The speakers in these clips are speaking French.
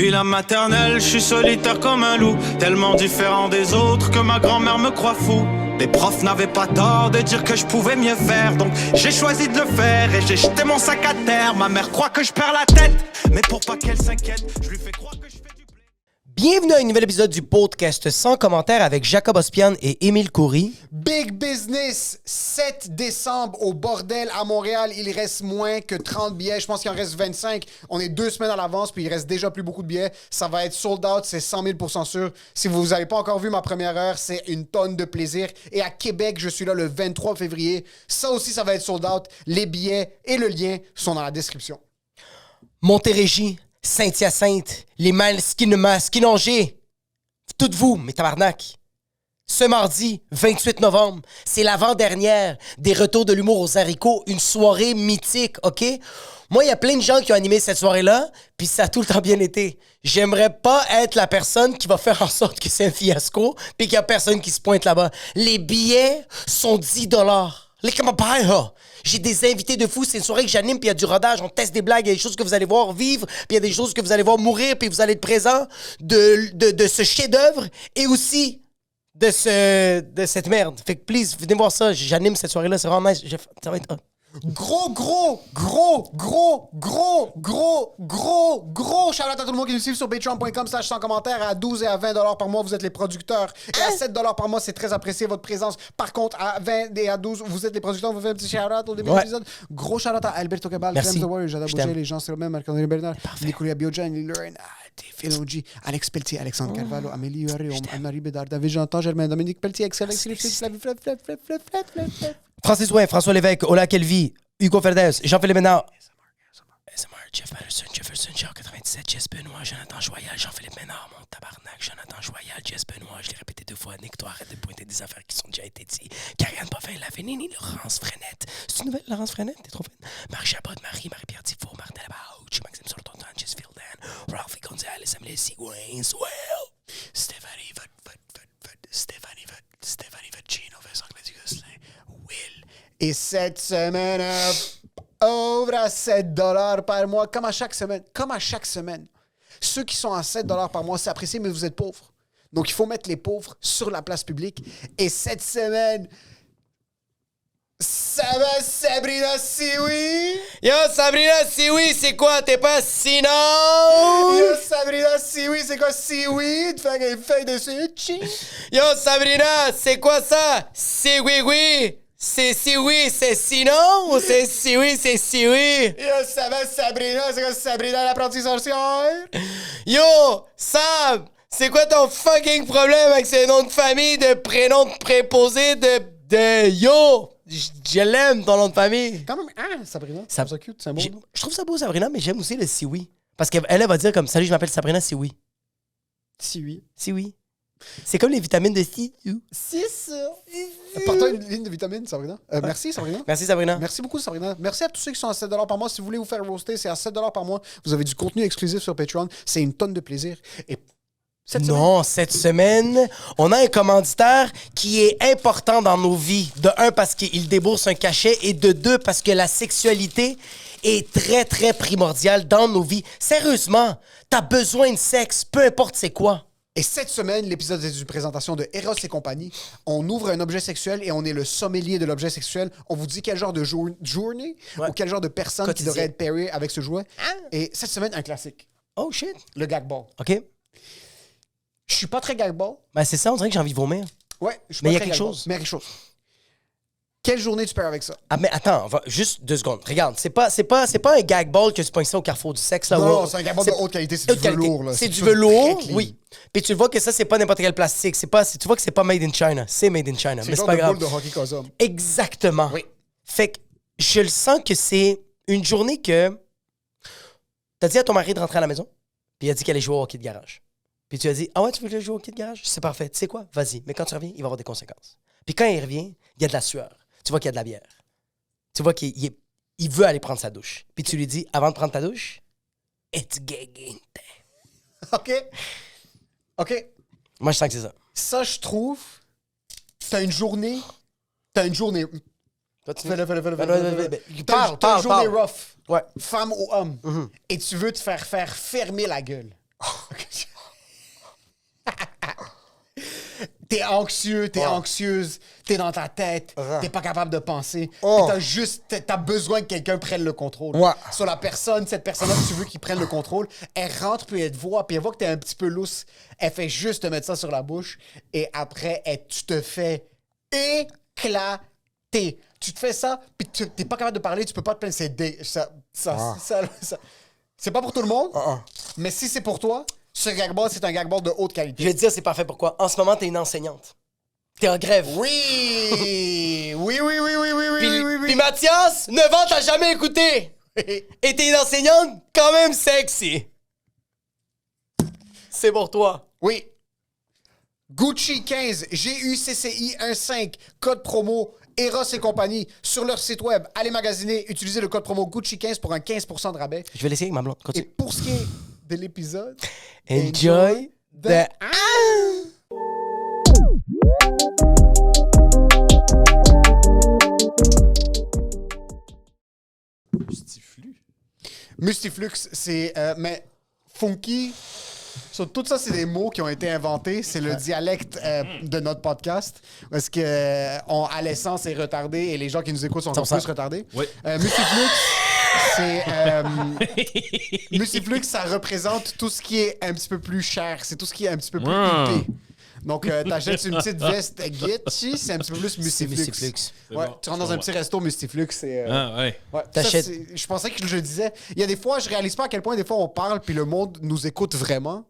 Depuis la maternelle, je suis solitaire comme un loup, tellement différent des autres que ma grand-mère me croit fou. Les profs n'avaient pas tort de dire que je pouvais mieux faire, donc j'ai choisi de le faire et j'ai jeté mon sac à terre. Ma mère croit que je perds la tête, mais pour pas qu'elle s'inquiète, je lui fais croire que je fais du blé. Bienvenue à un nouvel épisode du podcast sans commentaire avec Jacob Ospian et Émile Coury. Big Business, 7 décembre au bordel à Montréal. Il reste moins que 30 billets. Je pense qu'il en reste 25. On est 2 semaines à l'avance, puis il reste déjà plus beaucoup de billets. Ça va être sold out, c'est 100 000% sûr. Si vous n'avez pas encore vu ma première heure, c'est une tonne de plaisir. Et à Québec, je suis là le 23 février. Ça aussi, ça va être sold out. Les billets et le lien sont dans la description. Montérégie, Saint-Hyacinthe, les Masquinongés. Toutes vous, mes tabarnak. Ce mardi, 28 novembre, c'est l'avant-dernière des Retours de l'humour aux haricots, une soirée mythique, OK? Moi, il y a plein de gens qui ont animé cette soirée-là, puis ça a tout le temps bien été. J'aimerais pas être la personne qui va faire en sorte que c'est un fiasco, puis qu'il y a personne qui se pointe là-bas. Les billets sont 10 $. Les camarades, j'ai des invités de fous. C'est une soirée que j'anime, puis il y a du rodage, on teste des blagues, il y a des choses que vous allez voir vivre, puis il y a des choses que vous allez voir mourir, puis vous allez être présent de ce chef-d'œuvre et aussi de cette merde. Fait que, please, venez voir ça. J'anime cette soirée-là, c'est vraiment nice. Ça va être... Gros shout-out à tout le monde qui nous suit sur patreon.com/sans commentaire. À 12 et à 20 $ par mois, vous êtes les producteurs. Et à 7 $ par mois, c'est très apprécié votre présence. Par contre, à 20 et à 12, vous êtes les producteurs. Vous faites un petit shout-out au début de l'épisode. Gros shout-out à Alberto Cabal, Merci. James The Warrior, Jada Je Bouger, t'aime. les gens, c'est le même, Marc-André Bernard, Nicolas Biojan, Lorraine, Elodie, Alex Pelletier, Alexandre Carvalho, Amélie Huaré, Anne-Marie Bédard, David Jean-Jean Germain, Dominique Pelletier, Excellent, Francis Ouin, François Lévesque, Ola Kelvy, Hugo Ferdès, Jean-Philippe Ménard, SMR, Jeff Patterson, Jefferson, Jean 97, Jess Benoît, Jonathan Joyal, Jean-Philippe Ménard, mon tabarnak, Jonathan Joyal, Jess Benoît, je l'ai répété 2 fois, Nick, toi arrête de pointer des affaires qui sont déjà été dites. Karianne Boffin, Lavenini, Laurence Frenette. C'est une nouvelle Laurence Frenette, t'es trop fine. Marc Chabot, Marie-Pierre Tifo, Martin Labauche, Maxime Sortontan, Jess Fieldan, Ralphie Gonzalez, Amélie Sigouin, Swell, Stéphanie Vacino, Vincent Gladys-Gosselin, Will. Et cette semaine, ouvre à 7 $ par mois, comme à chaque semaine. Ceux qui sont à 7 $ par mois, c'est apprécié, mais vous êtes pauvres. Donc, il faut mettre les pauvres sur la place publique. Et cette semaine, ça va, Sabrina Sioui? Yo, Sabrina, si oui, c'est quoi? T'es pas sinon? Yo, Sabrina Sioui, c'est quoi Sioui? Tu fais une feuille de sushi? Yo, Sabrina, c'est quoi ça? Si oui. C'est si oui, c'est sinon? Ou c'est si oui, c'est si oui? Yo, ça va, Sabrina? C'est quoi Sabrina, l'apprentie sorcière? Yo, Sam, c'est quoi ton fucking problème avec ces noms de famille, de prénoms de préposés, de yo? Je l'aime, ton nom de famille. Quand même, Sabrina, Ça- c'est cute, c'est un bon nom. Je trouve ça beau, Sabrina, mais j'aime aussi le si oui. Parce qu'elle elle va dire comme, salut, je m'appelle Sabrina, si oui. Sioui. Si oui. C'est comme les vitamines de si. C'est ça. Porte-toi une ligne de vitamines, Sabrina. Merci, Sabrina. Merci, Sabrina. Merci beaucoup, Sabrina. Merci à tous ceux qui sont à 7 $ par mois. Si vous voulez vous faire roaster, c'est à 7 $ par mois. Vous avez du contenu exclusif sur Patreon. C'est une tonne de plaisir. Et Cette semaine, on a un commanditaire qui est important dans nos vies. De un, parce qu'il débourse un cachet, et de deux, parce que la sexualité est très, très primordiale dans nos vies. Sérieusement, t'as besoin de sexe, peu importe c'est quoi. Et cette semaine, l'épisode est une présentation de Eros et compagnie. On ouvre un objet sexuel et on est le sommelier de l'objet sexuel. On vous dit quel genre de journée Ouais. ou quel genre de personne Quotidien. qui devrait être pairé avec ce jouet. Et cette semaine, un classique. Oh shit. Le gag ball. OK. Je suis pas très gag ball. Ben c'est ça, on dirait que j'ai envie de vomir. Ouais, je suis Mais pas il y a très quelque gag ball. chose. Mais il y a quelque chose. Quelle journée tu pairs avec ça? Ah, mais attends, juste 2 secondes. Regarde, c'est pas un gag ball que tu pognes ça au carrefour du sexe. Là, Non, où- c'est un gag ball de haute qualité. C'est haute du qualité. velours. Là. C'est du quelque chose de velours, très clean. oui. Puis tu vois que ça, c'est pas n'importe quel plastique. Tu vois que c'est pas made in China. C'est made in China, C'est mais le c'est genre pas de grave. boule de hockey Cosum. Exactement. Oui. Fait que je le sens que c'est une journée que t'as dit à ton mari de rentrer à la maison, puis il a dit qu'elle allait jouer au hockey de garage. Puis tu as dit, ah ouais, tu veux que je joue au hockey de garage? C'est parfait. Tu sais quoi? Vas-y. Mais quand tu reviens, il va y avoir des conséquences. Puis quand il revient, il y a de la sueur. Tu vois qu'il y a de la bière. Tu vois il veut aller prendre sa douche. Puis tu lui dis, avant de prendre ta douche, it's gagging. OK. OK. Moi, je sens que c'est ça. Ça, je trouve, t'as une journée. Fais-le. Parle, T'as une journée parle. rough. Ouais. Femme ou homme. Et tu veux te faire fermer la gueule. T'es anxieux, t'es Ouais. anxieuse, t'es dans ta tête, Ouais. t'es pas capable de penser. Oh. T'as besoin que quelqu'un prenne le contrôle. Ouais. Sur la personne, cette personne-là que tu veux qu'il prenne le contrôle, elle rentre puis elle te voit, puis elle voit que t'es un petit peu lousse. Elle fait juste te mettre ça sur la bouche et après, tu te fais éclater. Tu te fais ça, puis t'es pas capable de parler, tu peux pas te plaindre. C'est pas pour tout le monde, mais si c'est pour toi, ce gag-ball, c'est un gag-ball de haute qualité. Je vais te dire, c'est parfait pourquoi. En ce moment, t'es une enseignante. T'es en grève. Oui! Oui, oui, oui, oui, oui, oui, Puis, oui, oui, oui. puis Mathias, 9 ans, t'as jamais écouté. Et t'es une enseignante quand même sexy. C'est pour toi. Oui. Gucci 15, GUCCI 15, code promo Eros et compagnie sur leur site web. Allez magasiner, utilisez le code promo Gucci 15 pour un 15% de rabais. Je vais l'essayer avec ma blonde. Et Continue. pour ce qui est de l'épisode, Enjoy the... Mustiflux, c'est... mais funky... Tout ça, c'est des mots qui ont été inventés. C'est le dialecte de notre podcast. Parce que à l'essence, c'est retardé et les gens qui nous écoutent sont encore 100%. plus retardés. Oui. Mustiflux, c'est... Mustiflux, ça représente tout ce qui est un petit peu plus cher. C'est tout ce qui est un petit peu plus hippé. Donc, t'achètes une petite veste Gucci, c'est un petit peu plus Mustiflux. Mustiflux. Ouais, bon, tu rentres dans un petit resto Mustiflux, c'est... Ah, ouais. Ouais, T'achètes- ça, je pensais que je le disais. Il y a des fois, je réalise pas à quel point des fois on parle puis le monde nous écoute vraiment.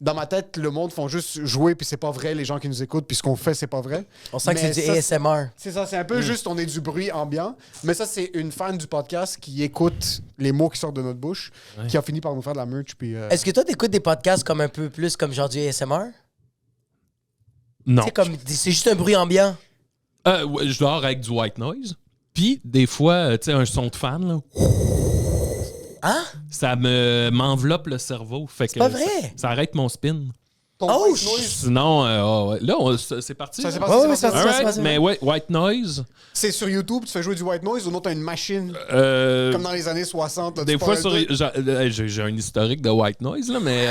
Dans ma tête, le monde font juste jouer puis c'est pas vrai, les gens qui nous écoutent puis ce qu'on fait, c'est pas vrai. On sent que Mais c'est du ça, ASMR. C'est ça, c'est un peu juste, on est du bruit ambiant. Mais ça, c'est une fan du podcast qui écoute les mots qui sortent de notre bouche, qui a fini par nous faire de la merch puis... Est-ce que toi, t'écoutes des podcasts comme un peu plus comme genre du ASMR? Non. Tu sais, comme c'est juste un bruit ambiant. Ouais, je dors avec du white noise. Puis, des fois, tu sais, un son de fan, là, Hein? ça m'enveloppe le cerveau. Fait que pas vrai. Ça arrête mon spin. Ton Oh, white noise, Sinon, ouais. Là, c'est parti. Ça, là. c'est Ouais, parti, ouais, c'est parti. c'est Alright, parti. mais ouais, white noise. C'est sur YouTube, tu fais jouer du white noise ou non, t'as une machine comme dans les années 60. là, Des tu fois, parles de- j'ai un historique de white noise, là, mais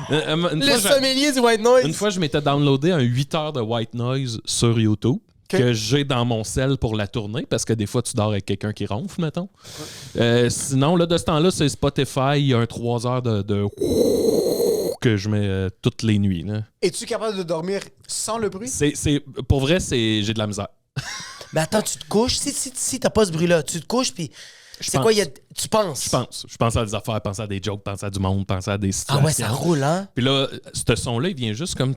une, Le fois, sommelier du white noise. une fois, je m'étais downloadé un 8 heures de white noise sur YouTube. Ok. Que j'ai dans mon sel pour la tournée, parce que des fois, tu dors avec quelqu'un qui ronfle, mettons. Sinon, là, de ce temps-là, c'est Spotify, il y a un 3 heures de que je mets toutes les nuits. Là. Es-tu capable de dormir sans le bruit? Pour vrai, j'ai de la misère. Mais attends, tu te couches. Si t'as pas ce bruit-là, tu te couches, puis c'est pense. quoi? Tu penses? Je pense à des affaires, pense à des jokes, pense à du monde, pense à des Ah situations. ouais, ça roule, hein? Puis là, ce son-là, il vient juste comme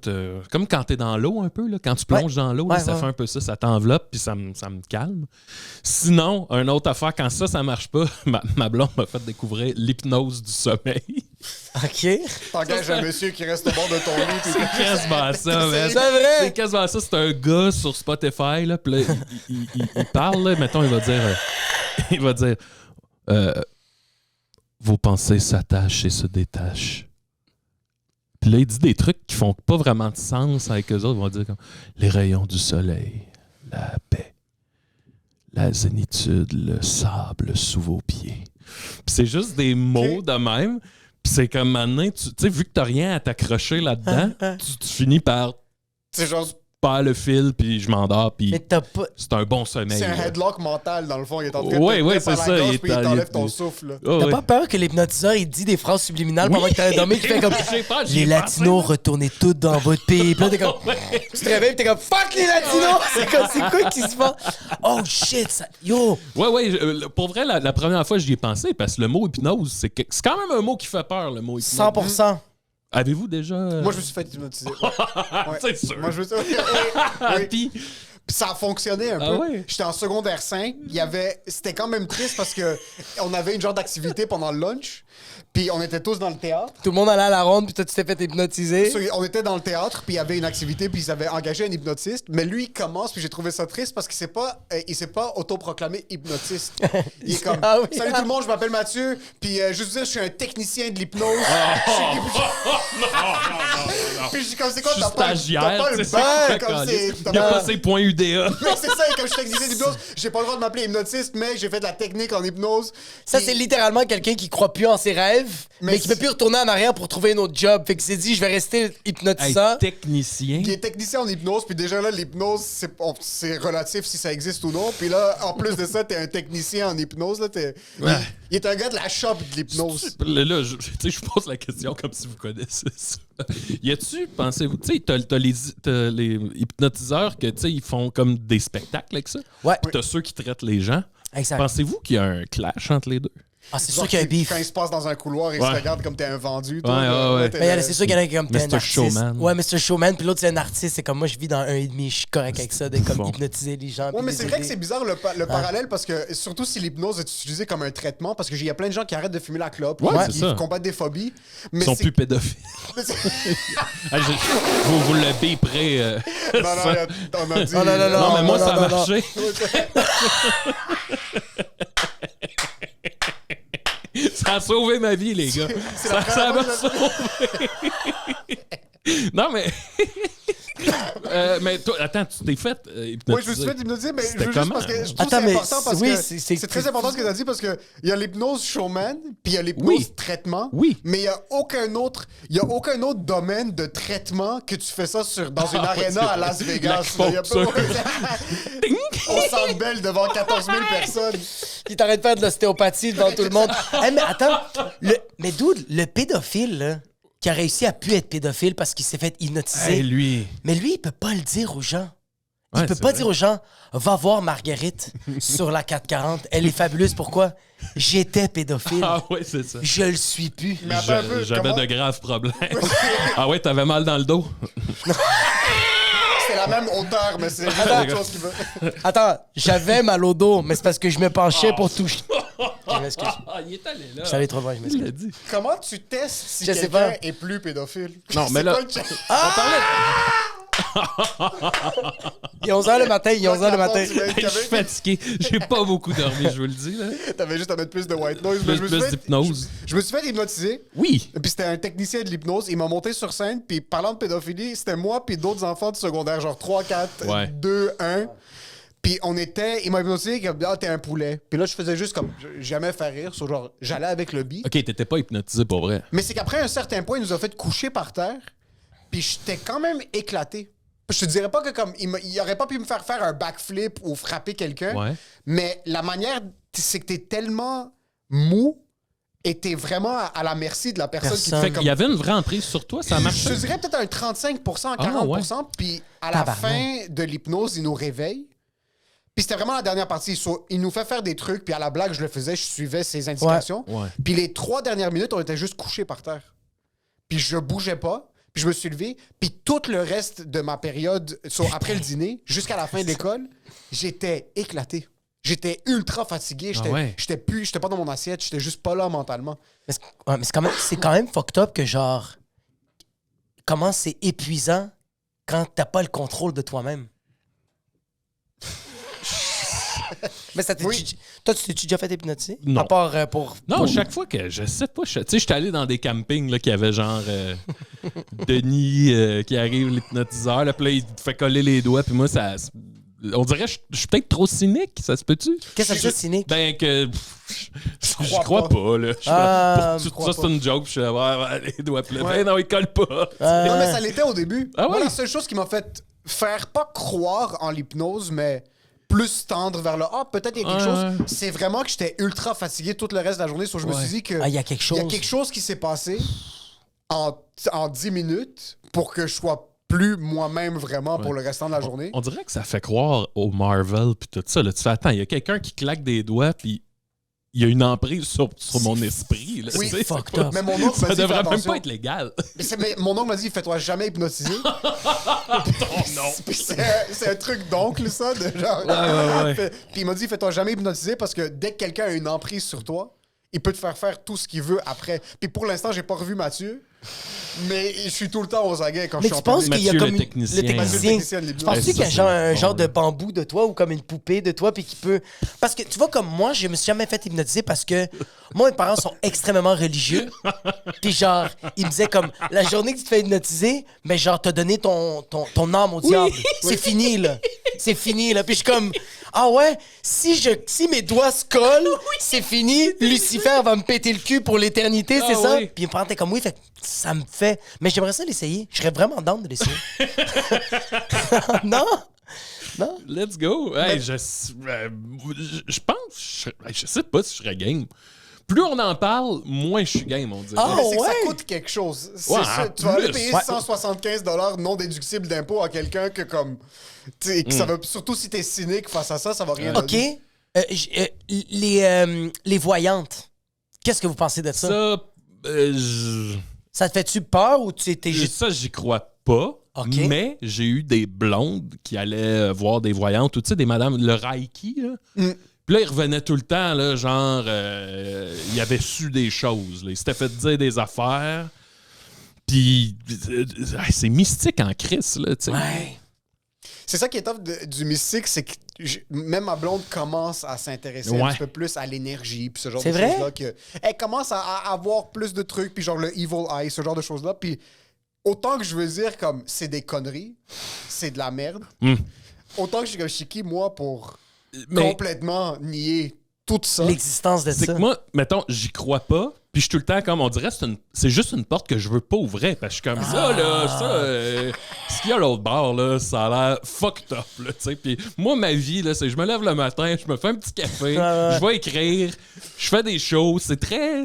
quand t'es dans l'eau un peu, là, quand tu plonges dans l'eau, là, Ouais, ça ouais. fait un peu ça t'enveloppe, puis ça me calme. Sinon, une autre affaire, quand ça marche pas, ma blonde m'a fait découvrir l'hypnose du sommeil. OK. T'engages un monsieur qui reste au bord de ton lit. puis- C'est quasiment ça, man. C'est vrai? C'est quasiment ça. C'est un gars sur Spotify, là, puis là, il parle, là, mettons, il va dire vos pensées s'attachent et se détachent. Puis là, il dit des trucs qui font pas vraiment de sens avec eux autres. Ils vont dire comme les rayons du soleil, la paix, la zénitude, le sable sous vos pieds. Puis c'est juste des mots de même. Puis c'est comme maintenant, tu sais, vu que t'as rien à t'accrocher là-dedans, tu finis par C'est genre, perdre le fil, puis je m'endors, puis Mais t'as pas... c'est un bon sommeil. c'est un là. headlock mental dans le fond. Il est en train de Ouais, te ouais, tenir par c'est la ça, gorge, il est puis il en- t'enlève il- ton souffle. là. Oh, T'as ouais. pas peur que l'hypnotiseur, il dit des phrases subliminales pendant que t'as dormi, qui fait comme... J'ai peur, j'y Les ai Latinos, pensé, retournez toutes dans votre pays. Puis là, t'es comme... Tu te réveilles, puis t'es comme... Fuck les Latinos! C'est quoi qui se passe? Oh shit, ça... Yo! Ouais, pour vrai, la première fois, j'y ai pensé, parce que le mot hypnose, c'est quand même un mot qui fait peur, le mot hypnose. 100%. Avez-vous déjà... Moi, je me suis fait hypnotiser. Ouais. C'est sûr. Moi, je me suis... Oui. Puis, Puis ça a fonctionné un peu. Ah ouais? J'étais en secondaire 5. C'était quand même triste parce que on avait une genre d'activité pendant le lunch. Puis on était tous dans le théâtre. Tout le monde allait à la ronde, puis toi, tu t'es fait hypnotiser. On était dans le théâtre, puis il y avait une activité, puis ils avaient engagé un hypnotiste. Mais lui, il commence, puis j'ai trouvé ça triste parce qu'il s'est pas autoproclamé hypnotiste. Il est comme, Ah oui, salut hein? tout le monde, je m'appelle Mathieu, puis je veux dire, je suis un technicien de l'hypnose. Puis je suis comme c'est quoi, Je suis t'as pas stagiaire, le tu sais, bac, c'est comme quoi, c'est... Il n'y a pas ses points UDA. Mais c'est ça, comme je suis technicien d'hypnose, j'ai pas le droit de m'appeler hypnotiste, mais j'ai fait de la technique en hypnose. Ça, Puis- c'est littéralement quelqu'un qui croit plus en ses rêves, mais qui peut plus retourner en arrière pour trouver un autre job. Fait que s'est dit, je vais rester hypnotisant. Hey, technicien. Il est technicien en hypnose, puis déjà là, l'hypnose, c'est relatif si ça existe ou non. Puis là, en plus de ça, t'es un technicien en hypnose. Là, il est un gars de la shop de l'hypnose. Là, je pose la question comme si vous connaissez ça. Y a-tu, pensez-vous, tu sais, t'as les hypnotiseurs que, tu sais, ils font comme des spectacles avec ça. Ouais. Puis t'as ceux qui traitent les gens. Exact. Pensez-vous qu'il y a un clash entre les deux? Ah, c'est sûr qu'il y a un beef. Quand il se passe dans un couloir, il Ouais. se regarde comme t'es un vendu. toi, Ouais, là. ouais. T'es Mais le- c'est sûr qu'il y en a qui est comme t'es un Mr. artiste. Showman. Ouais, Mr. Showman. Puis l'autre, c'est un artiste. C'est comme moi, je vis dans 1,5. Je suis correct avec ça, de comme Bon. hypnotiser les gens. Ouais, puis mais les c'est vrai que aider. c'est bizarre le parallèle parce que, surtout si l'hypnose est utilisée comme un traitement, parce qu'il y a plein de gens qui arrêtent de fumer la clope, Ouais, qui c'est ça. combattent des phobies. Mais Ils sont c'est- plus pédophiles. Ah, vous le biperez. Non, non, on a dit. Oh, non, non, Non, mais moi, non, ça a non, marché. Ça a sauvé ma vie, les gars. la Ça première m'a fois que sauvé. Non, mais. Mais toi, attends, tu t'es fait hypnotiser. Oui, je me suis fait hypnotiser, mais je C'était veux juste comment? parce que je trouve Attends, que c'est mais important parce oui, que c'est c'est très important ce que tu as dit parce que il y a l'hypnose showman, puis il y a l'hypnose Oui. traitement. Oui. Mais il y a aucun autre domaine de traitement que tu fais ça dans une Ah, ouais, arena c'est à vrai. Las Vegas. La là. Il y a pompe, pas- On s'en belle devant 14 000 personnes. Puis t'arrêtes de faire de l'ostéopathie devant tout le monde. Hey, mais attends, mais dude, le pédophile, là, qui a réussi à plus être pédophile parce qu'il s'est fait hypnotiser. Hey, lui. Mais lui, il peut pas le dire aux gens. Il Ouais, peut c'est pas vrai. dire aux gens, va voir Marguerite sur la 440. Elle est fabuleuse. Pourquoi? J'étais pédophile. Ah, ouais, c'est ça. Je le suis plus. Mais attends un peu, J'avais comment- de graves problèmes. Ah ouais, t'avais mal dans le dos? C'est la même hauteur, mais c'est juste Attends. autre chose qui veut. Attends, j'avais mal au dos, mais c'est parce que je me penchais pour toucher. Je m'excuse. Ah, il est allé là. Je suis allé trop loin, je Il m'excuse. l'a dit. Comment tu testes si Je sais quelqu'un pas. est plus pédophile? Non, mais C'est là- quoi le check? On parlait... Il est 11h le matin, il est 11h le matin. Tu m'as- Hey, je suis fatigué. J'ai pas beaucoup dormi, je vous le dis. Là. T'avais juste à mettre plus de white noise. mais Plus d'hypnose. Je me suis fait hypnotiser. Oui. Puis c'était un technicien de l'hypnose. Il m'a monté sur scène. Puis parlant de pédophilie, c'était moi puis d'autres enfants du secondaire, genre 3, 4, Ouais. 2, 1. Puis il m'a hypnotisé comme, ah, t'es un poulet. Puis là, je faisais juste comme, jamais faire rire. So, genre, j'allais avec le beat. OK, t'étais pas hypnotisé pour vrai. Mais c'est qu'après un certain point, il nous a fait coucher par terre. Puis j'étais quand même éclaté. Je te dirais pas que comme il aurait pas pu me faire un backflip ou frapper quelqu'un. Ouais. Mais la manière, c'est que t'es tellement mou et t'es vraiment à la merci de la personne qui te Personne. fait comme. Il y avait une vraie emprise sur toi, ça a Je marché. te dirais peut-être un 35%, 40%. Ah, ouais. Puis à la Tabarnak. fin de l'hypnose, il nous réveille. Puis c'était vraiment la dernière partie. Il nous fait faire des trucs, puis à la blague, je le faisais, je suivais ses indications. Ouais. Puis les 3 dernières minutes, on était juste couchés par terre. Puis je bougeais pas, puis je me suis levé. Puis tout le reste de ma période, après le dîner, jusqu'à la fin de l'école, j'étais éclaté. J'étais ultra fatigué. J'étais Ah ouais. j'étais pas dans mon assiette, j'étais juste pas là mentalement. Mais c'est quand même fucked up que genre, comment c'est épuisant quand t'as pas le contrôle de toi-même. Mais ça Oui. Toi, tu t'es déjà fait hypnotiser? Non. À part pour... Non, pour- chaque fois que, je sais pas, tu sais, j'étais allé dans des campings là, qui avaient genre Denis qui arrive, l'hypnotiseur, là, puis là, il te fait coller les doigts, puis moi, ça... On dirait que je suis peut-être trop cynique, ça se peut-tu? Qu'est-ce que ça fait, cynique? Ben que... Je crois crois pas, là. Je Ah, fais- je tout crois ça, pas. c'est une joke, puis je fais, ouais, les doigts pleins. Ouais. Ben non, il colle pas. Non, mais ça l'était au début. Ah Moi, ouais? la seule chose qui m'a fait faire pas croire en l'hypnose, mais plus tendre vers le peut-être il y a quelque Ouais, chose, c'est vraiment que j'étais ultra fatigué toute le reste de la journée. So, je me suis dit que Ah, il y a quelque chose. il y a quelque chose qui s'est passé en 10 minutes pour que je sois plus moi-même vraiment pour le restant de la journée. On dirait que ça fait croire au Marvel puis tout ça. Là. Tu fais, attends, il y a quelqu'un qui claque des doigts puis il y a une emprise sur mon esprit. Là, Oui, tu sais, fucked c'est pas- up. Mais mon oncle Ça m'a dit, fais devrait même attention. pas être légal. Mais mon oncle m'a dit, fais-toi jamais hypnotiser. Puis c'est un truc d'oncle, ça, de genre. ouais. Puis il m'a dit, fais-toi jamais hypnotiser parce que dès que quelqu'un a une emprise sur toi, il peut te faire tout ce qu'il veut après. Puis pour l'instant, j'ai pas revu Mathieu. Mais je suis tout le temps aux aguets quand Mais je suis tu en penses public. qu'il y a Mathieu, comme le technicien. le Mathieu, le technicien. technicien de Tu l'hypnose. penses-tu Ouais, qu'il y a ça, genre c'est un bon, genre de là. bambou de toi ou comme une poupée de toi puis qui peut... Parce que tu vois, comme moi, je me suis jamais fait hypnotiser parce que moi, mes parents sont extrêmement religieux. Puis genre, ils me disaient comme, la journée que tu te fais hypnotiser, mais genre, t'as donné ton âme au diable. C'est fini, là. C'est fini, là. Puis je suis comme, ah ouais, si mes doigts se collent, c'est fini. Lucifer va me péter le cul pour l'éternité, c'est Ah ça? oui. Puis mes parents étaient comme, oui, fait que ça me fait... Mais j'aimerais ça l'essayer. Je serais vraiment down de l'essayer. Non? Non? Let's go. Hey, je pense, je sais pas si je serais game. Plus on en parle, moins je suis game, on dirait. Ah, Mais c'est que ça ouais. coûte quelque chose. C'est Ouais, ça. en Tu vas aller plus. payer Ouais. 175 $ non déductibles d'impôts à quelqu'un que comme... tu sais, que ça va, surtout si t'es cynique face à ça, ça va rien OK. donner. Les voyantes, qu'est-ce que vous pensez de ça? Ça te fait-tu peur ou tu étais juste... Ça, j'y crois pas. OK. Mais j'ai eu des blondes qui allaient voir des voyantes, ou tu sais, des madames, le Reiki, là. Puis là, ils revenaient tout le temps, là, genre, ils avaient su des choses, là. Ils s'étaient fait dire des affaires. Puis, c'est mystique en crise, là, tu sais. Ouais. C'est ça qui est top du mystique, c'est que même ma blonde commence à s'intéresser un Ouais. petit peu plus à l'énergie, puis ce genre C'est de vrai? choses-là. Elle commence à avoir plus de trucs, puis genre le evil eye, ce genre de choses-là. Puis autant que je veux dire comme c'est des conneries, c'est de la merde, autant que je suis comme Chiki, moi, pour Mais complètement nier tout ça. L'existence de c'est ça. que moi, mettons, j'y crois pas. Puis je suis tout le temps comme, on dirait, c'est juste une porte que je veux pas ouvrir. Parce que je suis comme ça, là, ce qu'il y a à l'autre bord, là, ça a l'air fucked up, là, tu sais. Puis moi, ma vie, là, c'est je me lève le matin, je me fais un petit café, je vais écrire, je fais des choses.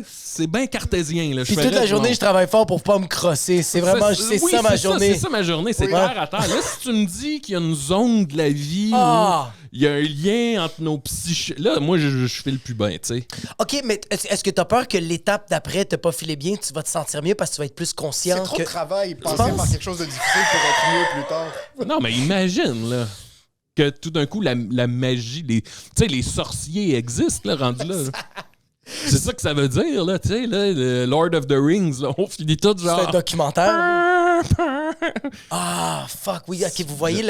C'est bien cartésien, là. Je Puis fais toute la rien, journée, non. je travaille fort pour pas me crosser. C'est vraiment, c'est oui, ça ma journée. C'est ça ma journée, c'est terre à terre. Là, si tu me dis qu'il y a une zone de la vie Ah. où il y a un lien entre nos psychiques, là, moi, je file plus bien, tu sais. OK, mais est-ce que t'as peur que l'étape d'après t'as pas filé bien, tu vas te sentir mieux parce que tu vas être plus conscient C'est trop que... de travail, passer penses? par quelque chose de difficile pour être mieux plus tard. Non, mais imagine, là, que tout d'un coup, la magie, tu sais, les sorciers existent, là, rendus là. C'est ça que ça veut dire, là, tu sais, là, le Lord of the Rings, là, on finit tout C'est un genre... documentaire. Ah, fuck, oui. OK, vous voyez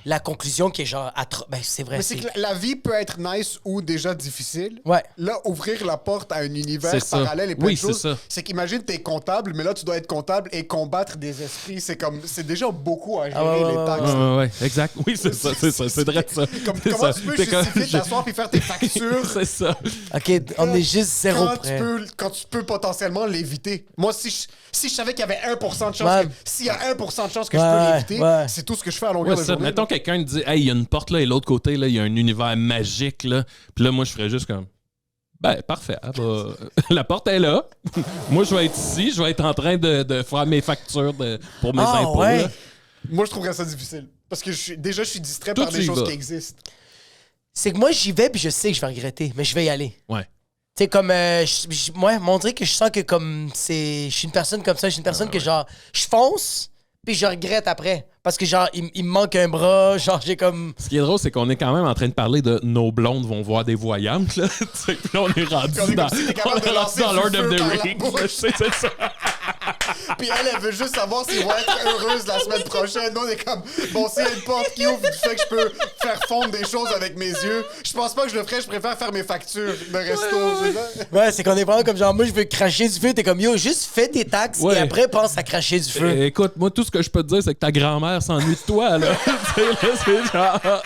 la conclusion qui est genre... Ben, c'est vrai. Mais c'est que la vie peut être nice ou déjà difficile. Ouais. Là, ouvrir la porte à un univers C'est ça. parallèle et plein Oui, de choses, c'est ça. c'est qu'imagine, t'es comptable, mais là, tu dois être comptable et combattre des esprits. C'est déjà beaucoup à gérer, Ah ouais, les ouais, taxes. Ouais, exact. Oui, c'est ça, c'est vrai ça. C'est Comment ça. tu peux T'es comme- justifier de t'asseoir et faire tes factures C'est ça. OK, on est juste zéro quand près. quand tu peux potentiellement l'éviter? Moi, si je savais qu'il y avait 1% de chance, Ouais. s'il y a 1% de chance que je Ouais, peux l'éviter, ouais. c'est tout ce que je fais à longueur Ouais, de ça. journée. Mettons quelqu'un te dit, hey, il y a une porte là et l'autre côté, là, il y a un univers magique, là. Puis là, moi, je ferais juste comme, ben, parfait. La porte est là. Moi, je vais être ici. Je vais être en train de faire mes factures pour mes Ah, impôts. ouais. là. Moi, je trouverais ça difficile. Parce que je suis distrait Toi, par tu des y choses vas. qui existent. C'est que moi, j'y vais puis je sais que je vais regretter, mais je vais y aller. Ouais. Tu sais, comme... moi, on dirait que je sens que comme c'est... Je suis une personne comme ça. Je suis une personne que genre... Je fonce puis je regrette après. Parce que genre, il me manque un bras. Genre, j'ai comme... Ce qui est drôle, c'est qu'on est quand même en train de parler de nos blondes vont voir des voyantes. Là. Tu sais, puis là, on est rendu Puis on est dans, comme si t'es capable de on est lancer rendu dans du Lord of feu the par la Rings. bouche. là, c'est ça. Puis elle veut juste savoir s'ils vont être heureuses la semaine prochaine. Nous, on est comme, bon, s'il y a une porte qui ouvre du fait que je peux faire fondre des choses avec mes yeux, je pense pas que je le ferais. Je préfère faire mes factures de resto. c'est ça? Ouais, c'est qu'on est vraiment comme genre, moi, je veux cracher du feu. T'es comme, yo, juste fais tes taxes Ouais. et après, pense à cracher du feu. Écoute, moi, tout ce que je peux te dire, c'est que ta grand-mère s'ennuie de toi. Là. Tu sais, là, c'est genre...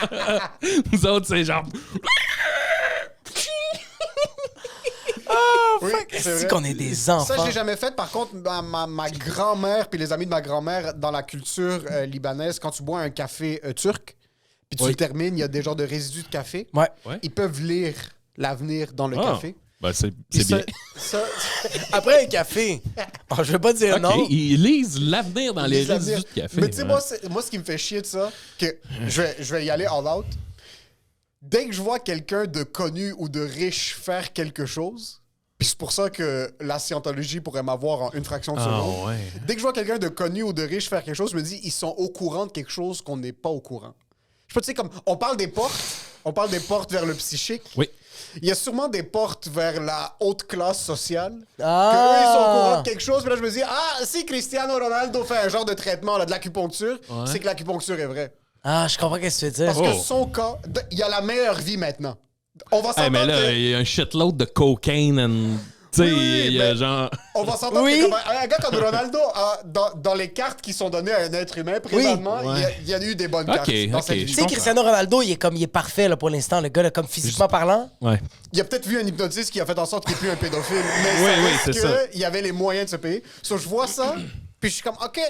Nous autres, c'est genre... Oui, C'est vrai. qu'on est des Ça, enfants. je l'ai jamais fait. Par contre, ma grand-mère puis les amis de ma grand-mère, dans la culture libanaise, quand tu bois un café turc, puis tu Oui. le termines, il y a des genres de résidus de café. Ouais. Ouais. Ils peuvent lire l'avenir dans le Ah, café. ben, c'est Puis bien. ça, Après un café. Oh, je veux pas dire OK, non. ils lisent l'avenir dans les résidus de café. Mais tu sais, ouais. moi, ce qui me fait chier de ça, que je vais y aller all out. Dès que je vois quelqu'un de connu ou de riche faire quelque chose, puis c'est pour ça que la scientologie pourrait m'avoir en une fraction de seconde. Ah, ouais. Dès que je vois quelqu'un de connu ou de riche faire quelque chose, je me dis, ils sont au courant de quelque chose qu'on n'est pas au courant. Je sais pas, tu sais, comme, on parle des portes vers le psychique. Oui. Il y a sûrement des portes vers la haute classe sociale. Ah. Que eux, ils sont au courant de quelque chose. Puis là, je me dis, si Cristiano Ronaldo fait un genre de traitement, là, de l'acupuncture, c'est que l'acupuncture est vraie. Ah, je comprends ce que tu veux dire. Parce que son cas, il a la meilleure vie maintenant. On va Hey, s'entendre mais là, que... il y a un shitload de cocaine and... Tu sais, Oui, il y a mais- genre... On va s'entendre Oui. que comme un gars comme Ronaldo, dans les cartes qui sont données à un être humain, présentement, Ouais. il y a eu des bonnes Ok, cartes dans ok. cette vie. Tu sais, Cristiano Ronaldo, il est parfait là, pour l'instant, le gars, là, comme physiquement parlant. Ouais. Il a peut-être vu un hypnotiste qui a fait en sorte qu'il n'est plus un pédophile, mais Oui, ça oui, reste c'est ça. qu'il y avait les moyens de se payer. So, je vois ça, puis je suis comme, OK,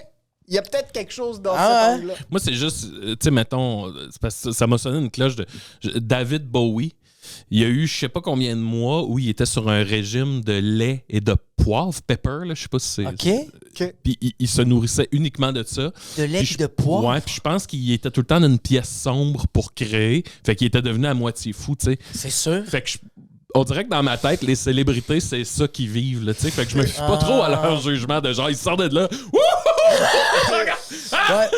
il y a peut-être quelque chose dans Ah, cet angle-là. Moi, c'est juste, tu sais, mettons, c'est parce que ça m'a sonné une cloche de David Bowie. Il y a eu, je sais pas combien de mois où il était sur un régime de lait et de poivre, pepper, là, je sais pas si c'est... OK? OK. Puis il se nourrissait uniquement de ça. De lait Puis et de poivre? Ouais, puis je pense qu'il était tout le temps dans une pièce sombre pour créer. Fait qu'il était devenu à moitié fou, tu sais. C'est sûr. Fait que on dirait que dans ma tête, les célébrités, c'est ça qu'ils vivent, là, tu sais. Fait que je me fie pas trop à leur jugement de genre, ils sortent de là. Ouais.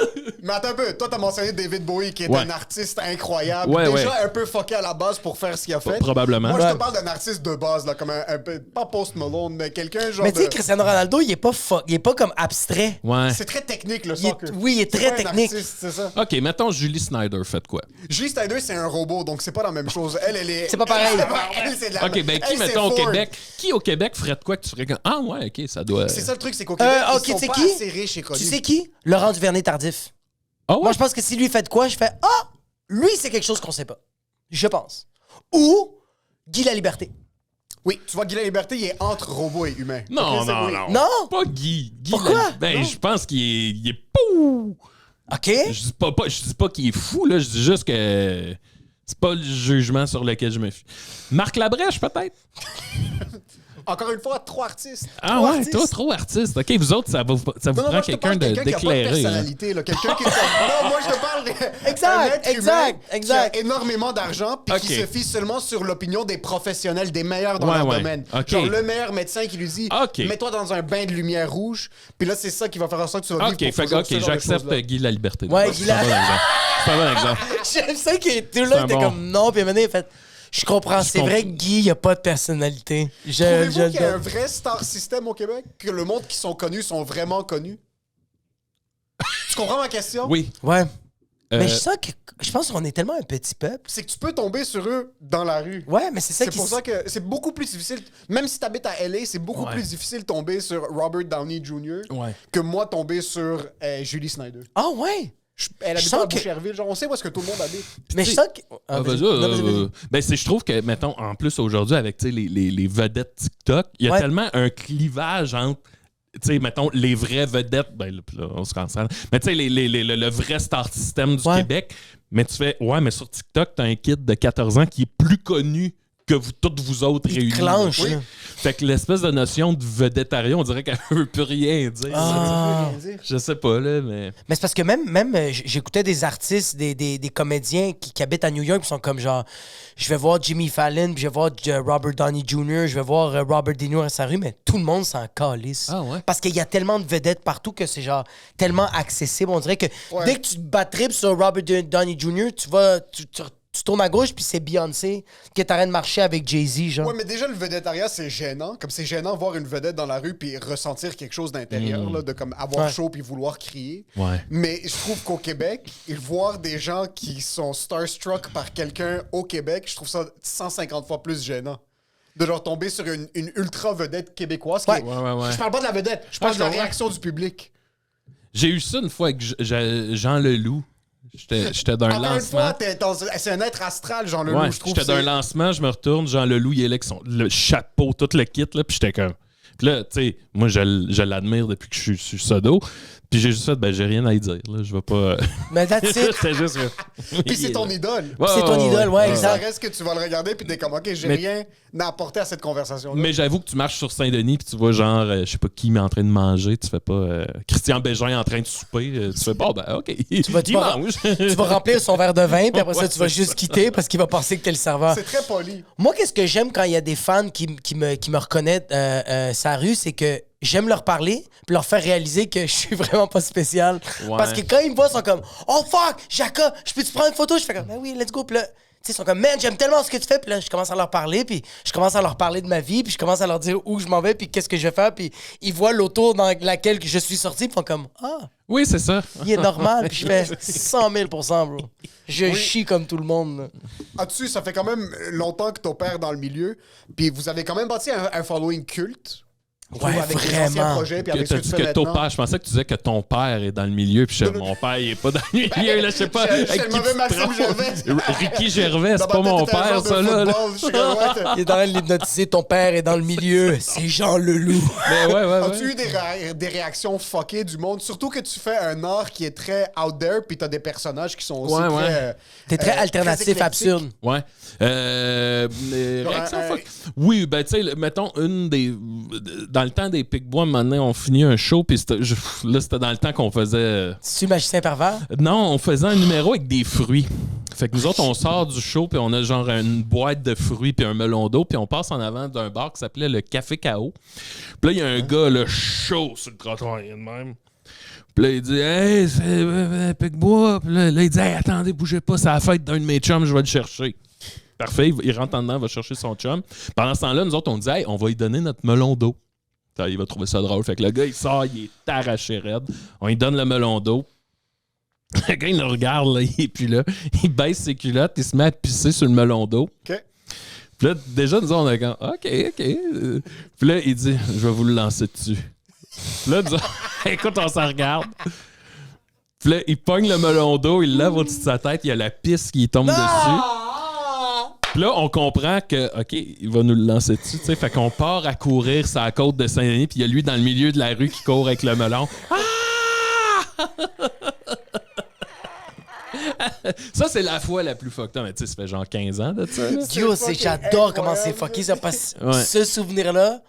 Mais attends un peu, toi, t'as mentionné David Bowie, qui est Ouais. un artiste incroyable, Ouais, déjà ouais. un peu fucké à la base pour faire ce qu'il a fait. Probablement. Moi, je Ouais. te parle d'un artiste de base, là, comme un peu, pas Post Malone, mais quelqu'un genre Mais tu sais, de... Cristiano Ronaldo, il est pas comme abstrait. Ouais. C'est très technique, le Il est- soccer. oui, il est C'est très pas un technique. artiste, c'est ça. OK, mettons Julie Snyder, faites quoi? Julie Snyder, c'est un robot, donc c'est pas la même chose. Elle est... C'est pas pareil. Elle, c'est de la... OK, ben qui, Elle, c'est mettons, au Ford. Québec, qui au Québec ferait de quoi que tu ferais comme... Ah ouais, OK, ça doit... C'est ça le truc, c'est qu'au Québec, OK, ils tu sais sont pas qui? assez riches et connus. Tu sais qui? Laurent Duvernay-Tardif. Ah ouais? Moi, je pense que si lui fait de quoi, je fais lui, c'est quelque chose qu'on sait pas. Je pense. Ou Guy Laliberté. Oui, tu vois, Guy Laliberté, il est entre robot et humain. Non, Ok, c'est non, oui. non. Non? Pas Guy. Pourquoi? Ben, je pense qu'il est pou! OK? Je dis pas qu'il est fou, là. Je dis juste que c'est pas le jugement sur lequel je me fie. Marc Labrèche, peut-être? Encore une fois, 3 artistes. Ah Trois ouais, artistes. toi, trop artiste. OK, vous autres, ça vous Non, prend moi, je te quelqu'un parle de quelqu'un qui a pas de d'éclairé. là. personnalité, là. Quelqu'un qui est comme... Non, moi, je te parle Exact, d'un être exact, humain exact. qui a énormément d'argent puis qui Ok. se fie seulement sur l'opinion des professionnels, des meilleurs dans Ouais, leur ouais. domaine. Ok. Genre, le meilleur médecin qui lui dit Ok. mets-toi dans un bain de lumière rouge, puis là, c'est ça qui va faire en sorte que tu vas vivre OK, pour fait toujours, que, ce OK, genre de j'accepte choses-là. Guy la liberté. Ouais, C'est Guy un bon exemple. C'est un bon exemple. J'aime ça qu'il est tout C'est là, un il était bon. comme non, puis maintenant, il a fait je comprends, c'est comprends. vrai que Guy, il a pas de personnalité. Je Trouvez-vous le qu'il y a un donne. vrai star system au Québec? Que le monde qui sont connus sont vraiment connus? Tu comprends ma question? Oui. Ouais. Mais Euh, je sens que je pense qu'on est tellement un petit peuple. C'est que tu peux tomber sur eux dans la rue. Ouais, mais c'est ça C'est qui pour ça que c'est beaucoup plus difficile. Même si tu habites à LA, c'est beaucoup Ouais. plus difficile de tomber sur Robert Downey Jr. Ouais. que moi tomber sur Julie Snyder. Ah ouais. Elle habite Je pas sens à que- Boucherville. Genre, on sait où est-ce que tout le monde habite. Mais je sens que Ah, vas-y. vas-y, Non, vas-y, vas-y. ben, je trouve que, mettons, en plus aujourd'hui, avec tu sais, les vedettes TikTok, il y a Ouais. tellement un clivage entre, tu sais, mettons, les vraies vedettes, ben là, on se cancelle, mais tu sais, le vrai star system du Ouais. Québec, mais tu fais, ouais, mais sur TikTok, t'as un kid de 14 ans qui est plus connu que toutes vous autres Il réunis. clenche, Oui. là. Fait que l'espèce de notion de vedettariat, on dirait qu'elle veut plus rien dire. Ah. Je sais pas, là, mais... Mais c'est parce que j'écoutais des artistes, des comédiens qui habitent à New York, qui sont comme genre, je vais voir Jimmy Fallon, puis je vais voir Robert Downey Jr., je vais voir Robert De Niro à sa rue, mais tout le monde s'en calisse. Ah ouais? Parce qu'il y a tellement de vedettes partout que c'est genre tellement accessible. On dirait que Ouais. dès que tu te battripes sur Robert Downey Jr., tu tournes à gauche, puis c'est Beyoncé qui est en train de marcher avec Jay-Z, genre. Ouais, mais déjà, le vedettariat, c'est gênant. Comme c'est gênant voir une vedette dans la rue puis ressentir quelque chose d'intérieur, là, de comme avoir Ouais. chaud puis vouloir crier. Ouais. Mais je trouve qu'au Québec, voir des gens qui sont starstruck par quelqu'un au Québec, je trouve ça 150 fois plus gênant. De genre tomber sur une ultra vedette québécoise. Qui Ouais. est- Ouais. Je parle pas de la vedette, je parle Ah, de la je comprends. réaction du public. J'ai eu ça une fois avec Jean Leloup. J'étais d'un Encore une lancement. fois, c'est un être astral, Jean Leloup, Ouais, je trouve. j'étais d'un c'est- lancement, je me retourne, Jean Leloup, il est là avec le chapeau, tout le kit, là, puis j'étais comme... Puis là, tu sais, moi, je l'admire depuis que je suis sodo, puis j'ai juste fait, ben, j'ai rien à y dire, là, je vais pas... Mais that's it. C'était juste... Puis c'est ton idole. C'est ton idole, ouais, Ça exact. reste que tu vas le regarder puis t'es comme, OK, j'ai Mais- rien à apporter à cette conversation-là. Mais j'avoue que tu marches sur Saint-Denis puis tu vois genre, je sais pas qui, mais en train de manger. Tu fais pas Christian Bégin en train de souper. Tu fais, bon, ben, OK. Tu vas- mange. Tu vas remplir son verre de vin, puis après ça, Ouais, tu vas c'est juste ça. quitter parce qu'il va penser que t'es le serveur. C'est très poli. Moi, qu'est-ce que j'aime quand il y a des fans qui me reconnaissent sa rue, c'est que j'aime leur parler puis leur faire réaliser que je suis vraiment pas spécial. Ouais. Parce que quand ils me voient, ils sont comme « Oh fuck, Jacob, je peux-tu prendre une photo? » Je fais comme « Ben oui, let's go. » Puis là, tu ils sont comme, man, j'aime tellement ce que tu fais. Puis là, je commence à leur parler, puis je commence à leur parler de ma vie, puis je commence à leur dire où je m'en vais, puis qu'est-ce que je vais faire. Puis ils voient l'auto dans laquelle je suis sorti, puis ils font comme, ah, Oui, c'est ça. il est normal. Puis je fais 100 000 bro. Je chie comme tout le monde. Là. As-tu, ça fait quand même longtemps que ton père est dans le milieu, puis vous avez quand même bâti un following culte. Ouais, avec les anciens vraiment. projets, puis avec ce T'as que tu dit fais que ton maintenant. père, je pensais que tu disais que ton père est dans le milieu, puis je disais, mon père, il est pas dans le milieu, là, je sais pas. C'est avec le qui mauvais tu te Maxime trompes. Gervais. Ricky Gervais, c'est Dans pas ma mon tête, t'es un père, joueur de ça, là. football, je suis comme, ouais, Il est dans l'hypnotiser, ton père est dans le milieu. C'est Jean Leloup. Mais ouais. As-tu eu des réactions fuckées du monde? Surtout que tu fais un art qui est très out there, puis t'as des personnages qui sont aussi Ouais, très... ouais. T'es très alternatif, éclectique. absurde. Ouais. Réaction, un- fuck. Oui, ben, tu sais, mettons, dans le temps des Pic-Bois, maintenant, on finit un show, puis là, c'était dans le temps qu'on faisait. Tu magicien pervers? Non, on faisait un numéro avec des fruits. Fait que nous autres, on sort du show, puis on a genre une boîte de fruits, puis un melon d'eau, puis on passe en avant d'un bar qui s'appelait le Café K.O. Puis là, il y a un gars, là, chaud sur le trottoir, il est de même. Puis là, il dit, hey, c'est Pic-Bois. Puis là, il dit, hey, attendez, bougez pas, c'est la fête d'un de mes chums, je vais le chercher. Parfait, il rentre en dedans, va chercher son chum. Pendant ce temps-là, nous autres, on dit, hey, on va lui donner notre melon d'eau. Ça, il va trouver ça drôle. Fait que le gars, il sort, il est arraché raide. On lui donne le melon d'eau. Le gars, il nous regarde, là, il est plus là. Il baisse ses culottes, il se met à pisser sur le melon d'eau. OK. Puis là, déjà, nous, on a comme, OK. Puis là, il dit, je vais vous le lancer dessus. Puis là, nous, écoute, on s'en regarde. Puis là, il pogne le melon d'eau, il lève au-dessus de sa tête, il y a la pisse qui tombe dessus. Puis là, on comprend que, OK, il va nous le lancer dessus, tu sais. Fait qu'on part à courir sur la côte de Saint-Denis, puis il y a lui dans le milieu de la rue qui court avec le melon. Ah! Ça, c'est la fois la plus fucked up. Mais tu sais, ça fait genre 15 ans de ça. Là. Yo, fucking j'adore comment c'est incroyable. fucké ça. Parce que Ouais. ce souvenir-là,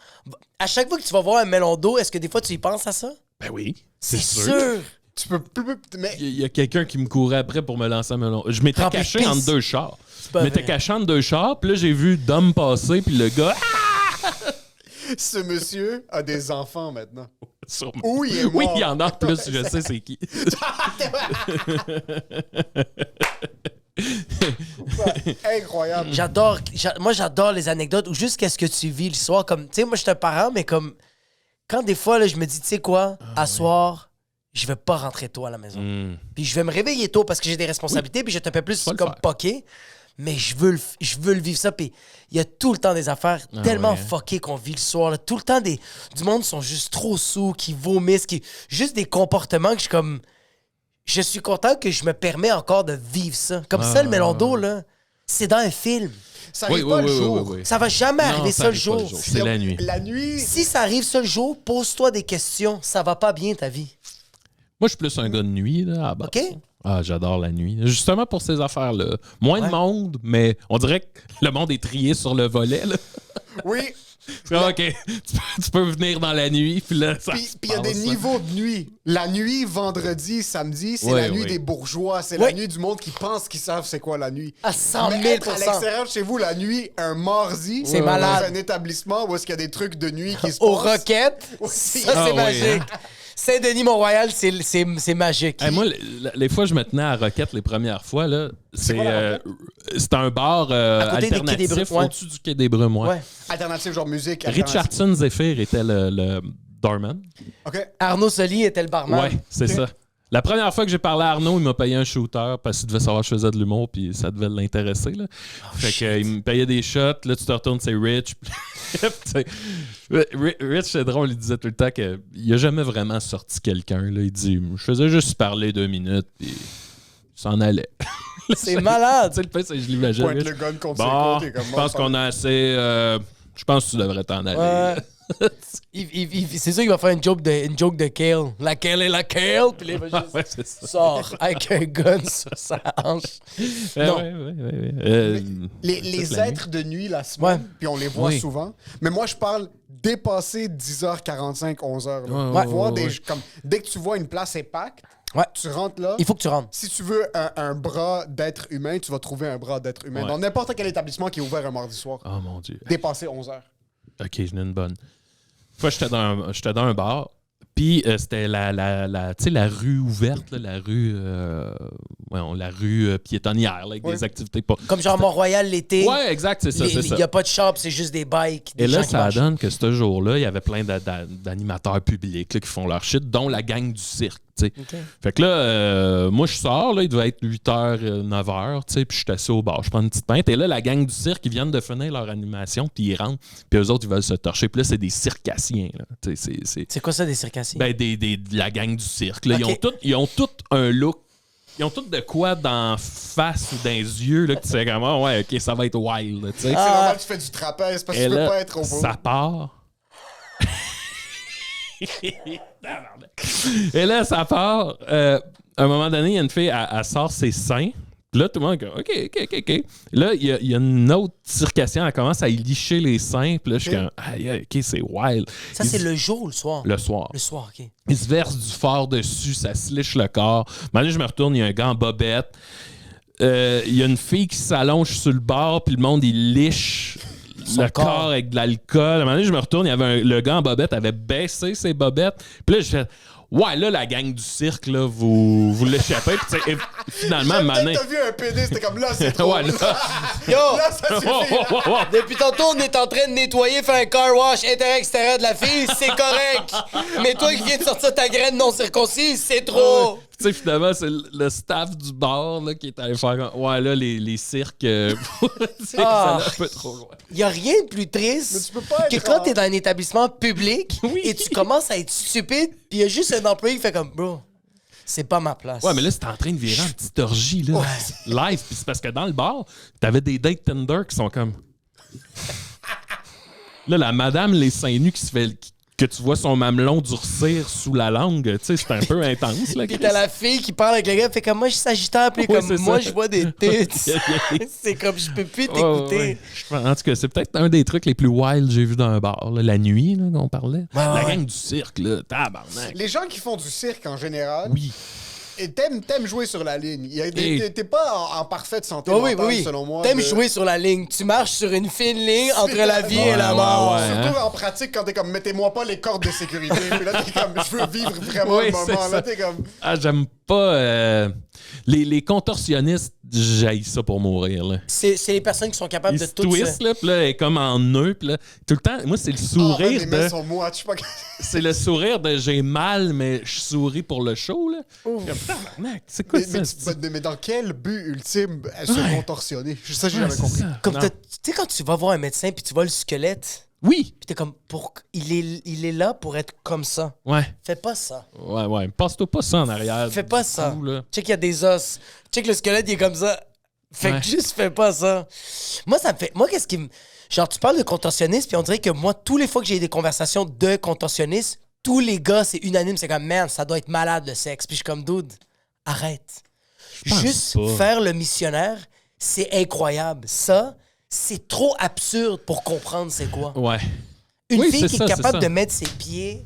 à chaque fois que tu vas voir un melon d'eau, est-ce que des fois tu y penses à ça? Ben oui, c'est sûr. Sûr. Tu peux plus... Mais Il y a quelqu'un qui me courait après pour me lancer un melon. Je m'étais Rempli de caché pisse. entre deux chars. pas Je m'étais vrai. caché entre deux chars, puis là, j'ai vu Dom passer, puis le gars... ce monsieur a des enfants maintenant. Sûrement. Ou il est mort. Oui, il y en a en plus, je sais c'est qui. Incroyable. Moi, j'adore les anecdotes ou juste qu'est-ce que tu vis le soir. Comme, tu sais, moi, je suis un parent, mais comme, quand des fois, là, je me dis, tu sais quoi, à soir, je vais pas rentrer tôt à la maison. Puis je vais me réveiller tôt parce que j'ai des responsabilités, puis je te fais plus Faut le comme faire. poquer. Mais je veux le vivre ça. Puis il y a tout le temps des affaires tellement ouais. fuckées qu'on vit le soir. Là. Tout le temps, du monde sont juste trop sous, qui vomissent, juste des comportements que je suis comme... Je suis content que je me permets encore de vivre ça. Comme ça, le melon d'eau, là, c'est dans un film. Ça arrive pas le jour. oui. Ça va jamais Non, arriver ça ça le arrive pas jour. C'est la nuit. La nuit... Si ça arrive ça le jour, pose-toi des questions. Ça va pas bien, ta vie. Moi, je suis plus un gars de nuit, là, à la base. OK? Ah, j'adore la nuit. Justement pour ces affaires-là. Moins de monde, mais on dirait que le monde est trié sur le volet, là. Oui. C'est comme, OK, tu peux venir dans la nuit, puis là, ça Puis se il y a des passe. niveaux de nuit. La nuit, vendredi, samedi, c'est Ouais, la nuit ouais. des bourgeois. C'est Ouais. la nuit du monde qui pense qu'ils savent c'est quoi la nuit. À 100 000 Mais être à l'extérieur de chez vous, la nuit, un mardi, C'est malade. dans un établissement où est-ce qu'il y a des trucs de nuit qui se Aux passent. roquettes, Oui. ça, Ah c'est oui, magique. Saint-Denis-Mont-Royal, c'est magique. Hey, moi, les fois que je me tenais à Roquette les premières fois, là, c'était un bar À côté des Quais des alternatif Brumes, ouais. au-dessus du Quai des Brumes. Ouais. Ouais. Alternative, genre musique. alternative. Richardson Zephyr était le doorman. OK. Arnaud Soli était le barman. Ouais, c'est ça. La première fois que j'ai parlé à Arnaud, il m'a payé un shooter parce qu'il devait savoir que je faisais de l'humour puis ça devait l'intéresser. Là. Fait que, il me payait des shots. Là, tu te retournes, c'est Rich. Rich, c'est drôle, il disait tout le temps qu'il a jamais vraiment sorti quelqu'un. Là. Il dit, je faisais juste parler 2 minutes puis il s'en allait. C'est malade. Tu sais, le fait, c'est que je l'imagine. Pointe Rich. le gun contre Bon, ses côtes. je pense qu'on a assez... je pense que tu devrais t'en aller. Ouais. C'est sûr qu'il va faire une joke de Kale. La Kale est la Kale. Puis là, il va juste Ouais, c'est ça. sort avec un gun sur sa hanche. Non. Ouais. Les toute la êtres de nuit la semaine, Ouais. puis on les voit Oui. souvent. Mais moi, je parle dépasser 10h45, 11h. Ouais, Voir ouais, des, ouais. comme, dès que tu vois une place épacte, Ouais. tu rentres là. Il faut que tu rentres. Si tu veux un bras d'être humain, tu vas trouver un bras d'être humain. Ouais. Dans n'importe quel établissement qui est ouvert un mardi soir. Oh mon Dieu. Dépasser 11h. OK, j'en ai une bonne. Une fois, j'étais dans un bar, Puis c'était tu sais, la rue ouverte, là, la rue piétonnière, là, avec des activités pas... Comme genre Mont-Royal l'été. Ouais, exact, c'est ça, c'est ça. Il n'y a pas de shop, c'est juste des bikes. Des Et là, gens qui ça marchent. donne que ce jour-là, il y avait plein d'animateurs publics là, qui font leur shit, dont la gang du cirque. T'sais. OK. Fait que là, moi, je sors, là, il devait être 8h, 9h, puis je suis assis au bar, je prends une petite pinte. Et là, la gang du cirque, ils viennent de finir leur animation, puis ils rentrent, puis eux autres, ils veulent se torcher. Puis là, c'est des circassiens. Là. C'est quoi ça, des circassiens? Ben, de la gang du cirque. Là. OK. Ils ont tout un look. Ils ont tout de quoi dans face ou dans les yeux là, que tu sais comment, ouais, OK, ça va être wild. Là, C'est normal que tu fais du trapèze parce que et tu peux là, pas être au bout. ça part. Et là, ça part. À un moment donné, il y a une fille, elle sort ses seins. Puis là, tout le monde est comme, OK. Là, il y a une autre circassienne, elle commence à y licher les seins. Puis là, je suis comme, aïe, OK, c'est wild. Ça, c'est le jour ou le soir? Le soir. Le soir, OK. Il se verse du fort dessus, ça se liche le corps. Maintenant, je me retourne, il y a un gars en bobette. Il y a une fille qui s'allonge sur le bord, puis le monde, il liche le corps avec de l'alcool. À un moment donné, je me retourne, il y avait le gars en bobette avait baissé ses bobettes. Puis là, je fais... Ouais, là, la gang du cirque, là, vous l'échappez. Puis finalement, à un moment donné... T'as vu un pénis, c'était comme là, c'est trop. Ouais, là... Yo! Là, ça suffit. Depuis tantôt, on est en train de nettoyer, faire un car wash intérieur-extérieur de la fille, c'est correct. Mais toi qui viens de sortir ta graine non circoncise, c'est trop. Tu sais, finalement, c'est le staff du bar là, qui est allé faire... Ouais, là, les cirques... ça allait un peu trop loin. Il y a rien de plus triste Mais tu peux pas que être quand t'es dans un établissement public Oui. et tu commences à être stupide, puis il y a juste un employé qui fait comme, bro, c'est pas ma place. Ouais, mais là, c'était en train de virer en petite orgie, là. Live. Puis c'est parce que dans le bar, t'avais des dates Tinder qui sont comme... Là, la madame, les seins nus qui se fait... Que tu vois son mamelon durcir sous la langue, tu sais, c'est un peu intense, là. Puis t'as la fille qui parle avec le gars, fait comme moi je suis sagittaire, puis Ouais, comme c'est moi ça. je vois des têtes. C'est comme je peux plus t'écouter. Ouais. En tout cas, c'est peut-être un des trucs les plus wild que j'ai vu dans un bar, là. La nuit, là, qu'on parlait. La gang du cirque, là, tabarnak. Les gens qui font du cirque en général, Oui. et t'aimes jouer sur la ligne. T'es pas en parfaite santé Oui, mentale, oui. selon moi. T'aimes de- jouer sur la ligne. Tu marches sur une fine ligne entre la vie et la Ouais, mort. ouais. Surtout en pratique, quand t'es comme, mettez-moi pas les cordes de sécurité. Puis là, t'es comme, je veux vivre vraiment Oui, le c'est moment. ça. Là, t'es comme, Ah, j'aime pas... Les contorsionnistes, j'haïs ça pour mourir, là. C'est les personnes qui sont capables Ils de se tout ça. twistent, là, puis là, elle est comme en nœud, puis là, tout le temps, moi, c'est le ah, sourire les mains de... sont moites, je sais pas. C'est le sourire de j'ai mal, mais je souris pour le show, là. Comme, tabarnak, c'est quoi ça? Mais dans quel but ultime se contorsionner? Ça, j'ai Ouais, jamais c'est compris. ça. Comme Non. tu sais, quand tu vas voir un médecin puis tu vois le squelette, Oui! puis t'es comme, il est là pour être comme ça. Ouais. Fais pas ça. Ouais. Passe-toi pas ça en arrière. Fais pas ça. Tout, là. Check, il y a des os. Check, le squelette, il est comme ça. Fait Ouais. que juste fais pas ça. Moi, ça me fait. Moi, qu'est-ce qui me. Genre, tu parles de contorsionniste, puis on dirait que moi, tous les fois que j'ai des conversations de contorsionnistes, tous les gars, c'est unanime. C'est comme, man, ça doit être malade le sexe. Puis je suis comme, dude, arrête. pense Juste pas. faire le missionnaire, c'est incroyable. Ça, c'est trop absurde pour comprendre c'est quoi. Ouais. Une Oui, fille c'est qui ça, est c'est capable ça. de mettre ses pieds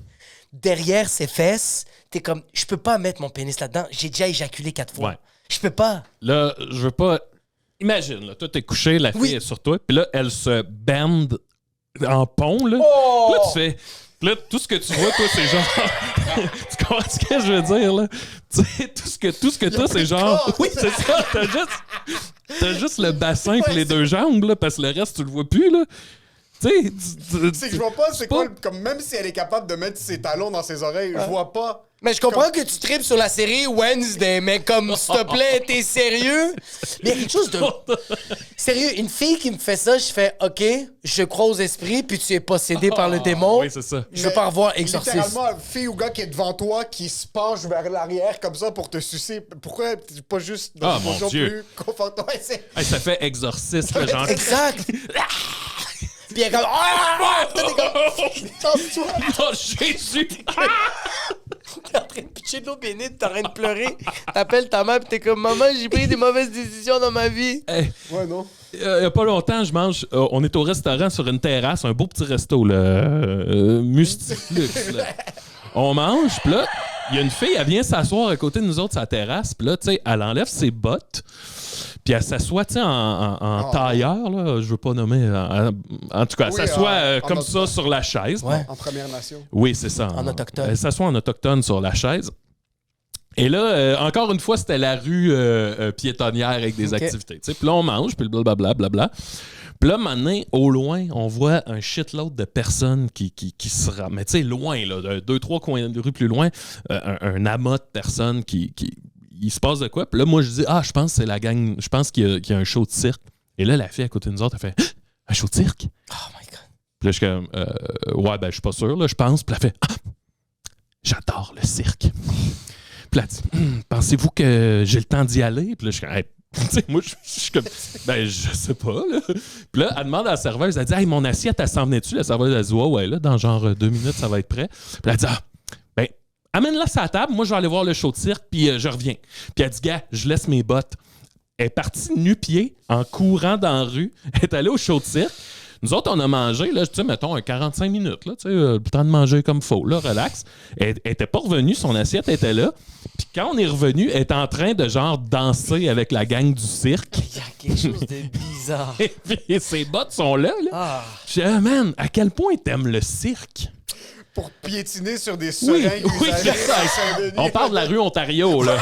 derrière ses fesses, t'es comme, je peux pas mettre mon pénis là-dedans. J'ai déjà éjaculé 4 fois. Ouais. Je peux pas. Là, je veux pas... Imagine, là, toi, t'es couché, la fille Oui. est sur toi, puis là, elle se bend en pont, là. Oh! Puis là, tu fais... Puis là, tout ce que tu vois, toi, c'est genre... tu comprends ce que je veux dire, là? Tu sais, tout ce que t'as, c'est genre... corps, Oui, c'est ça, t'as juste le bassin et les deux jambes, là, parce que le reste, tu le vois plus, là. Tu sais... C'est que je vois pas, c'est quoi, comme même si elle est capable de mettre ses talons dans ses oreilles, je vois pas. Mais je comprends que tu tripes sur la série Wednesday, mais comme, s'il te plaît, t'es sérieux? Mais il y a quelque chose de... Sérieux, une fille qui me fait ça, je fais, OK, je crois aux esprits, puis tu es possédé par le démon. Oui, c'est ça. Je veux pas revoir Exorciste. Littéralement, fille ou gars qui est devant toi, qui se penche vers l'arrière comme ça pour te sucer. Pourquoi pas juste dans Ah, une mon position Dieu. plus confortable? Ouais, c'est... Hey, ça fait exorciste, là, genre... Exact. Puis elle est comme... Ah! T'es comme... Oh, Jésus! T'es en train de pitcher de l'eau bénite, t'es en train de pleurer. T'appelles ta mère, pis t'es comme, maman, j'ai pris des mauvaises décisions dans ma vie. Hey, Ouais, non? il y a pas longtemps, je mange... on est au restaurant sur une terrasse, un beau petit resto, là. Mustiflux, là. On mange, puis là, il y a une fille, elle vient s'asseoir à côté de nous autres sur la terrasse, puis là, tu sais, elle enlève ses bottes, puis elle s'assoit, tu sais, en tailleur, là, je veux pas nommer, en tout cas, elle s'assoit comme ça sur la chaise. Ouais. En Première Nation. Oui, c'est ça. En autochtone. Elle s'assoit en autochtone sur la chaise. Et là, encore une fois, c'était la rue piétonnière avec des activités. Tu sais, puis là, on mange, puis blablabla, blablabla. Puis là, maintenant, au loin, on voit un shitload de personnes qui se rendent. Mais tu sais, loin, là, 2-3 coins de rue plus loin, un amas de personnes il se passe de quoi? Puis là, moi, je dis, je pense que c'est la gang, je pense qu'il y a un show de cirque. Et là, la fille à côté de nous autres, elle fait, un show de cirque? Oh my God. Puis là, je suis comme, ouais, ben, je suis pas sûr, là, je pense. Puis elle fait, j'adore le cirque. Puis là, elle dit, pensez-vous que j'ai le temps d'y aller? Puis là, je suis comme, hey, tu sais, moi, je suis comme, ben, je sais pas, là. Puis là, elle demande à la serveuse, elle dit, hey, mon assiette, elle s'en venait-tu? La serveuse, elle dit, ouais, là, dans genre 2 minutes, ça va être prêt. Puis elle dit, ben, amène-la sur la table, moi, je vais aller voir le show de cirque, puis je reviens. Puis elle dit, gars, je laisse mes bottes. Elle est partie nu-pied, en courant dans la rue. Elle est allée au show de cirque. Nous autres, on a mangé, là, tu sais, mettons, 45 minutes, là, tu sais, le temps de manger comme faut, là, relax. Elle était pas revenue, son assiette était là. Puis quand on est revenu, elle est en train de, genre, danser avec la gang du cirque. Il y a quelque chose de bizarre. Et puis ses bottes sont là, là. Ah. Je dis, man, à quel point t'aimes le cirque? Pour piétiner sur des seringues oui, usagées c'est ça. à Saint-Denis. On parle de la rue Ontario, là.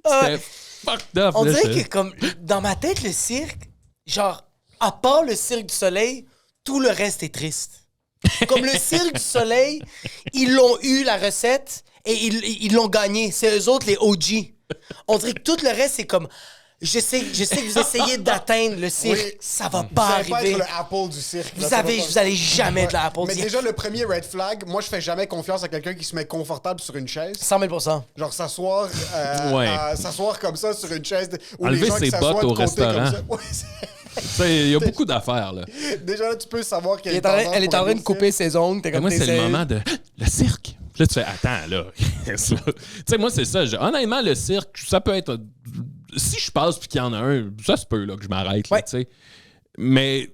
C'était fucked up. On là, dirait que, comme, dans ma tête, le cirque, genre, à part le Cirque du Soleil, tout le reste est triste. Comme le Cirque du Soleil, ils l'ont eu, la recette, et ils l'ont gagné. C'est eux autres, les OG. On dirait que tout le reste, c'est comme... Je sais que vous essayez d'atteindre le cirque. Oui. Ça va Vous pas allez pas arriver. être le Apple du cirque. là, Vous allez jamais de la Apple. Mais déjà, le premier red flag, moi, je fais jamais confiance à quelqu'un qui se met confortable sur une chaise. 100 000 Genre s'asseoir, Ouais. s'asseoir comme ça sur une chaise. Ou Enlever les gens ses qui s'assoient bottes de au côté restaurant. comme ça. Ouais, Tu sais, il y a beaucoup d'affaires, là. déjà, là, tu peux savoir qu'elle Elle est en train de couper ses ongles. T'es Et comme moi, c'est le t'essayes. moment de le cirque. Puis là, tu fais, attends, là. Tu sais, moi, c'est ça. Honnêtement, le cirque, ça peut être. Si je passe puis qu'il y en a un, ça se peut là, que je m'arrête, là, Ouais. tu sais. Mais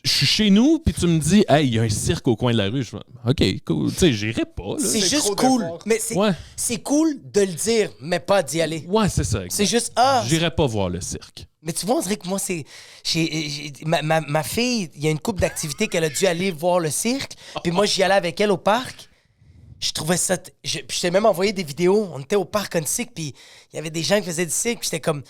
je suis chez nous, puis tu me dis, hey, il y a un cirque au coin de la rue. Je fais, OK, cool. Tu sais, j'irai pas, là. C'est C'est juste trop cool. d'efforts. Mais Ouais. c'est cool de le dire, mais pas d'y aller. Ouais, c'est ça. C'est exact. juste, J'irai pas voir le cirque. Mais tu vois, on dirait que moi, c'est. Ma fille, il y a une couple d'activités qu'elle a dû aller voir le cirque. Puis moi, j'y allais avec elle au parc. Je trouvais ça. Puis je t'ai même envoyé des vidéos. On était au parc Onsic, puis il y avait des gens qui faisaient du cirque. Puis j'étais comme.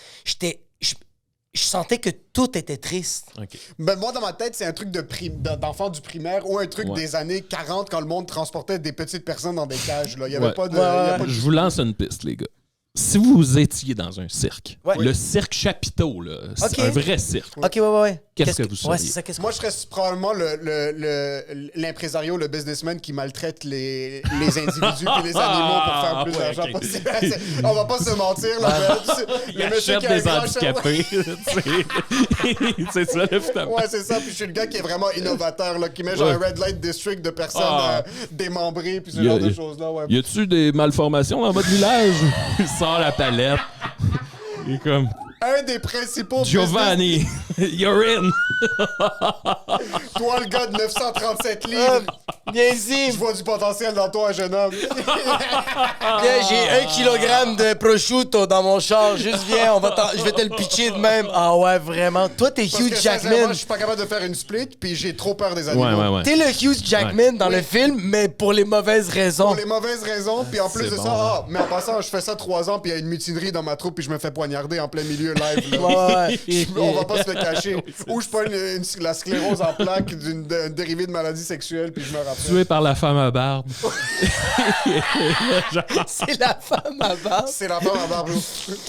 Je sentais que tout était triste. OK. Ben, moi, dans ma tête, c'est un truc d'enfant du primaire ou un truc Ouais. des années 40 quand le monde transportait des petites personnes dans des cages. Là. Il y avait Ouais. pas de. Ouais, il y a ouais. pas de- Je vous lance une piste, les gars. Si vous étiez dans un cirque, Ouais. le cirque Chapiteau, là, c'est OK. un vrai cirque. Ok, ouais. Qu'est-ce que vous Ouais, seriez? c'est ça, qu'est-ce que. Moi, je serais probablement l'impresario, le businessman qui maltraite les individus et les animaux pour faire plus ouais, d'argent ok. possible. On va pas se mentir. Là, Il le monsieur achète qui a un des grand handicapés. tu sais. C'est ça, là, finalement. Ouais, c'est ça. Puis je suis le gars qui est vraiment innovateur, là, qui met genre Ouais. un red light district de personnes Ah. démembrées, puis ce Y a- genre de choses-là. Ouais. Y a-tu des malformations dans votre village? Il sort la palette. Il est comme Un des principaux. Giovanni, you're in. Toi, le gars de 937 livres, Viens ici. je vois du potentiel dans toi, jeune homme. Viens, j'ai 1 kilogramme de prosciutto dans mon char. Juste viens, je vais te le pitcher de même. Ah ouais, vraiment. Toi, t'es Parce Hugh que sincèrement, Jackman. je suis pas capable de faire une split, puis j'ai trop peur des animaux. Ouais. T'es le Hugh Jackman dans le film, mais pour les mauvaises raisons. Pour les mauvaises raisons, puis en plus C'est de bon, ça, mais en passant, je fais ça 3 ans, puis il y a une mutinerie dans ma troupe, puis je me fais poignarder en plein milieu live. Là. Ouais. On va pas se le cacher. Ou je prends la sclérose en plaques d'une dérivée de maladie sexuelle, puis je me rappelle. Tué par la femme à barbe. C'est la femme à barbe. C'est la femme à barbe.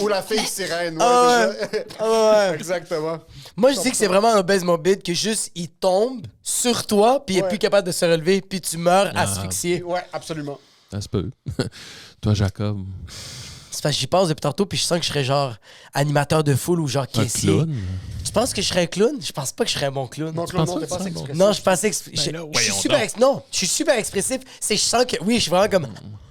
Ou la fille sirène. Ouais, Ah déjà. Ah ouais. Exactement. Moi, je dis que c'est vraiment un obèse morbide que juste il tombe sur toi, puis il est Ouais. plus capable de se relever, puis tu meurs asphyxié. Ouais, absolument. Ça se peut. Toi, Jacob, C'est parce que j'y pense depuis tantôt, puis je sens que je serais genre animateur de foule ou genre un caissier. clown. Tu penses que je serais un clown? Je pense pas que je serais un bon clown. Non, penses non, pas t'es que pas c'est un expressif. Non, je pensais que je là, suis voyons super donc. non, je suis super expressif. C'est je sens que oui, je suis vraiment comme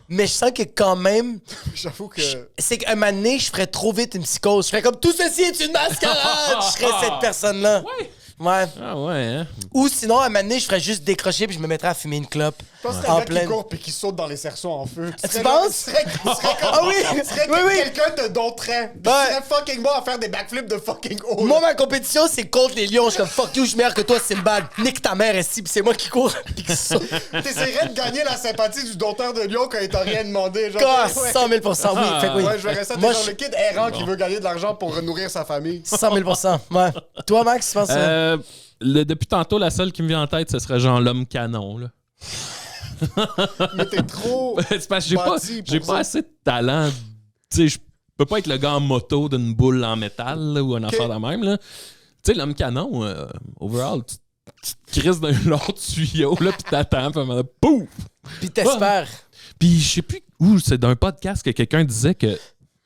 mais je sens que quand même J'avoue que. c'est qu'un moment donné, je ferais trop vite une psychose. Je ferais comme tout ceci est une mascarade. Je serais cette personne-là. Ouais. Ouais. Ah ouais, hein? Ou sinon, à un moment donné, je ferais juste décrocher puis je me mettrais à fumer une clope Je pense que c'est En un gars pleine. qui court puis qui saute dans les cerceaux en feu. Tu penses? Ah oui! Oui. Quelqu'un te dompterait. Tu Ouais. serais fucking bon à faire des backflips de fucking haut. Moi, ma compétition, c'est contre les lions. Je suis comme fuck you, je suis meilleur que toi, Simbad. Nique ta mère, ici, pis c'est moi qui cours. Pis qui saute. T'essaierais de gagner la sympathie du dompteur de lion quand il t'a rien demandé. Genre, Ah, ouais. 100 000 oui. Fait que oui. Ouais, je verrais ça. T'es Moi, genre le kid errant qui veut gagner de l'argent pour nourrir sa famille. 100 000 ouais. Toi, Max, tu penses ça? Depuis tantôt, la seule qui me vient en tête, ce serait genre l'homme canon. Là. Mais t'es trop. C'est parce que j'ai pas, bâti pour j'ai ça. pas assez de talent. Tu sais, je peux pas être le gars en moto d'une boule en métal là, ou une affaire de même. Là. Tu sais, l'homme canon, overall, tu te crises d'un long tuyau, là, pis t'attends, pis à un moment donné, pouf! Pis t'espères. Puis je sais plus où, c'est d'un podcast que quelqu'un disait que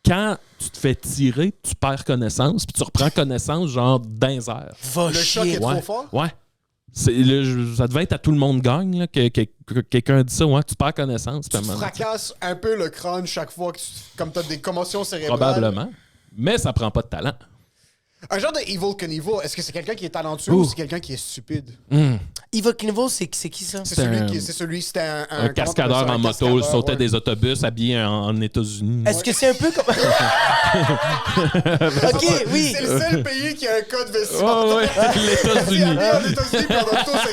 quand tu te fais tirer, tu perds connaissance, puis tu reprends connaissance genre dans les airs. Va Le choc chier. est trop fort. Ouais. Ça devait être à tout le monde gagne, là, que quelqu'un dit ça, ouais, tu perds connaissance. puis à un Tu te moment donné, fracasses un peu le crâne chaque fois que comme t'as des commotions cérébrales. probablement. Mais ça prend pas de talent. Un genre de Evil Knievel, est-ce que c'est quelqu'un qui est talentueux Ouh. ou c'est quelqu'un qui est stupide? Evil Knievel, c'est qui ça? C'est un- c'était un Un cascadeur en moto, sautait des autobus, habillé en États-Unis. Est-ce que c'est un peu comme. Ok, oui. C'est le seul pays qui a un code Oh, vestimentaire. ouais, Il l'États-Unis. y a aux États-Unis, puis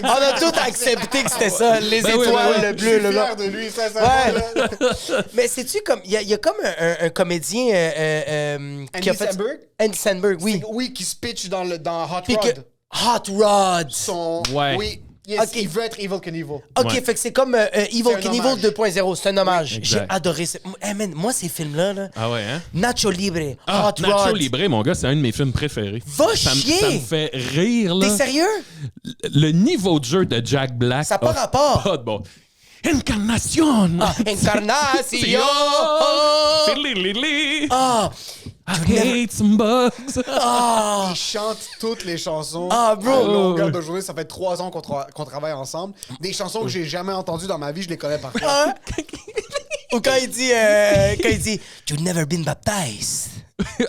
On a tous accepté que c'était ça. Les Ben oui, étoiles, ben oui. le bleu, le blanc. fier de lui, ça Ouais. va. Mais sais-tu comme. Il y a comme un comédien qui a Andy fait. Samberg? Andy Samberg, oui. Oui, qui se pitch dans Hot Puis Rod. que. Hot Rod. Ouais. Oui, yes, Ok. il veut être Evil Knievel. Ok, Ouais. fait que c'est comme Evil C'est un Knievel hommage. 2.0. C'est un hommage. Oui, J'ai exact. adoré ça. Hey, man, moi, ces films-là, là, Ah ouais, hein? Nacho Libre, Ah, Hot Nacho Rod. Libre, mon gars, c'est un de mes films préférés. Va Ça chier! me fait rire, là. T'es sérieux? Le niveau de jeu de Jack Black. Ça a pas rapport. Pas de bon. Incarnation! Ah, Encarnacion! Lili. Ah! I hate some bugs. Ah! Il chante toutes les chansons. Ah, bro. À longueur de journée, ça fait 3 ans qu'on travaille ensemble. Des chansons que j'ai jamais entendues dans ma vie, je les connais par cœur. Ah. Ou quand il dit, You've never been baptized.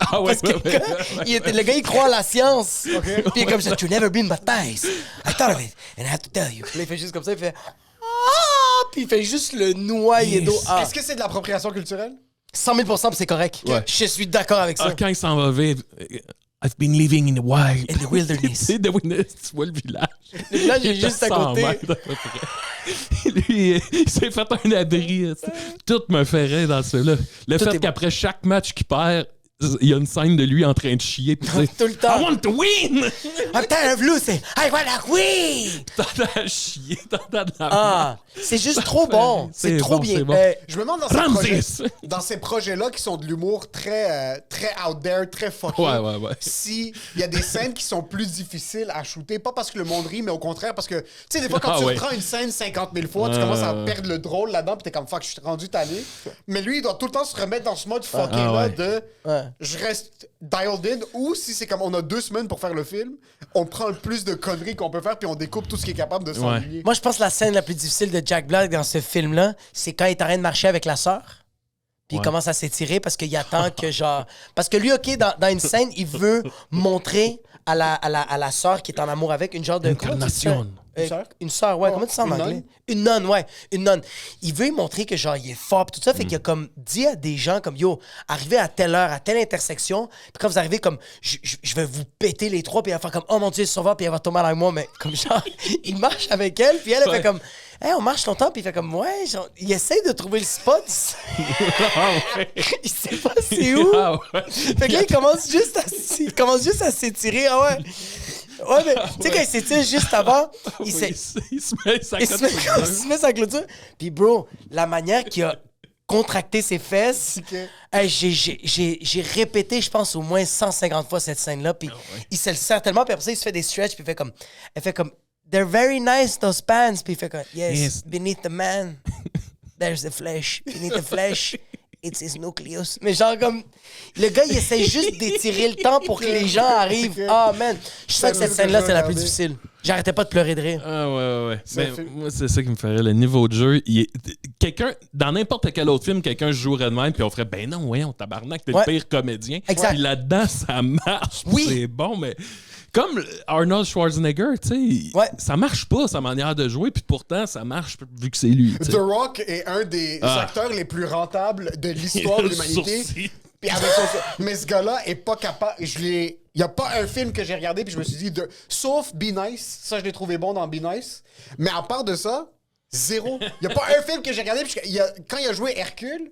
Ah ouais, Parce que ouais, le gars, il croit à la science. Puis il est comme ça, You've never been baptized. I thought of it, and I have to tell you. Puis là, il fait juste comme ça, il fait Ah! Puis il fait juste le noyer d'eau. Ah. Est-ce que c'est de l'appropriation culturelle? 100 000 % puis c'est correct. Ouais. Je suis d'accord avec ça. Ah, quand il s'en va vivre, I've been living in the wild. In the wilderness. C'est the wilderness, tu vois le village. Le village est Il était juste à 100 côté. mètres, à peu près. Lui, il s'est fait un abri. Tout me fait rire dans ce là. Le Tout est fait bon. qu'après chaque match qu'il perd, il y a une scène de lui en train de chier. Pis tu sais, Tout le temps. I want to win! I'm tired of losing. I wanna win! T'entends à chier, t'entends de la Ah, c'est juste trop bon. C'est C'est trop bon, bien. c'est bon. Je me demande Ramses! dans ces projets-là qui sont de l'humour très out there, très fucké, Ouais. si il y a des scènes qui sont plus difficiles à shooter, pas parce que le monde rit, mais au contraire parce que, tu sais, des fois quand Ah tu ouais. reprends une scène 50 000 fois, tu commences à perdre le drôle là-dedans, puis t'es comme, fuck, je suis rendu tanné. Mais lui, il doit tout le temps se remettre dans ce mode fucké-là ouais. de Ouais. je reste dialed in, ou si c'est comme on a 2 semaines pour faire le film, on prend le plus de conneries qu'on peut faire, puis on découpe tout ce qui est capable de s'ennuyer. Moi, je pense que la scène la plus difficile de Jack Black dans ce film-là, c'est quand il est en train de marcher avec la sœur. Puis il Ouais. commence à s'étirer parce qu'il attend que genre. Parce que lui, OK, dans une scène, il veut montrer à la sœur qui est en amour avec une genre de. comment tu dis ça? Incarnation. Une sœur? Une sœur, ouais. Oh, Comment tu dis ça en une anglais? nonne? Une nonne, ouais. Une nonne. Il veut lui montrer que genre, il est fort, pis tout ça. Fait qu'il a comme dit à des gens comme, yo, arrivez à telle heure, à telle intersection. Puis quand vous arrivez, comme, je vais vous péter les trois. Puis elle va faire comme, oh mon Dieu, sauveur, puis elle va tomber avec moi. Mais comme genre, il marche avec elle. Puis elle Ouais. fait comme, hey, on marche longtemps. Puis il fait comme, ouais, genre, il essaie de trouver le spot. Ah ouais. Il sait pas c'est où. Ah ouais. Fait que là, il commence juste à s'étirer. Ah ouais. Ouais, mais tu sais, quand il s'étire juste avant, il s'est. Il se met sa Il se met sa clôture. Puis, bro, la manière qu'il a contracté ses fesses, hey, j'ai répété, je pense, au moins 150 fois cette scène-là. Puis, il se le serre tellement. Puis après ça, il se fait des stretches. Puis, elle fait comme, they're very nice, those pants. Puis, il fait comme, yes. Beneath the man, there's the flesh. Beneath the flesh, it's his nucleus. Mais genre, comme, le gars, il essaie juste d'étirer le temps pour que les gens arrivent. Ah, man. Je sens que cette scène-là, c'est la plus difficile. J'arrêtais pas de pleurer de rire. Ah ouais. C'est Mais un film. moi, c'est ça qui me ferait. Le niveau de jeu, quelqu'un, dans n'importe quel autre film, quelqu'un jouerait de même, puis on ferait, ben non, voyons, tabarnak, t'es Ouais. le pire comédien. Exact. Puis là-dedans, ça marche, puis Oui. c'est bon, mais Comme Arnold Schwarzenegger, tu sais, Ouais. ça marche pas, sa manière de jouer, puis pourtant, ça marche vu que c'est lui. tu sais. The Rock est un des acteurs les plus rentables de l'histoire de Le l'humanité. sourcil. Puis avec mais ce gars-là est pas capable. Il y a pas un film que j'ai regardé puis je me suis dit sauf Be Nice, ça je l'ai trouvé bon dans Be Nice. Mais à part de ça, zéro. Il y a pas un film que j'ai regardé puis quand il a joué Hercule,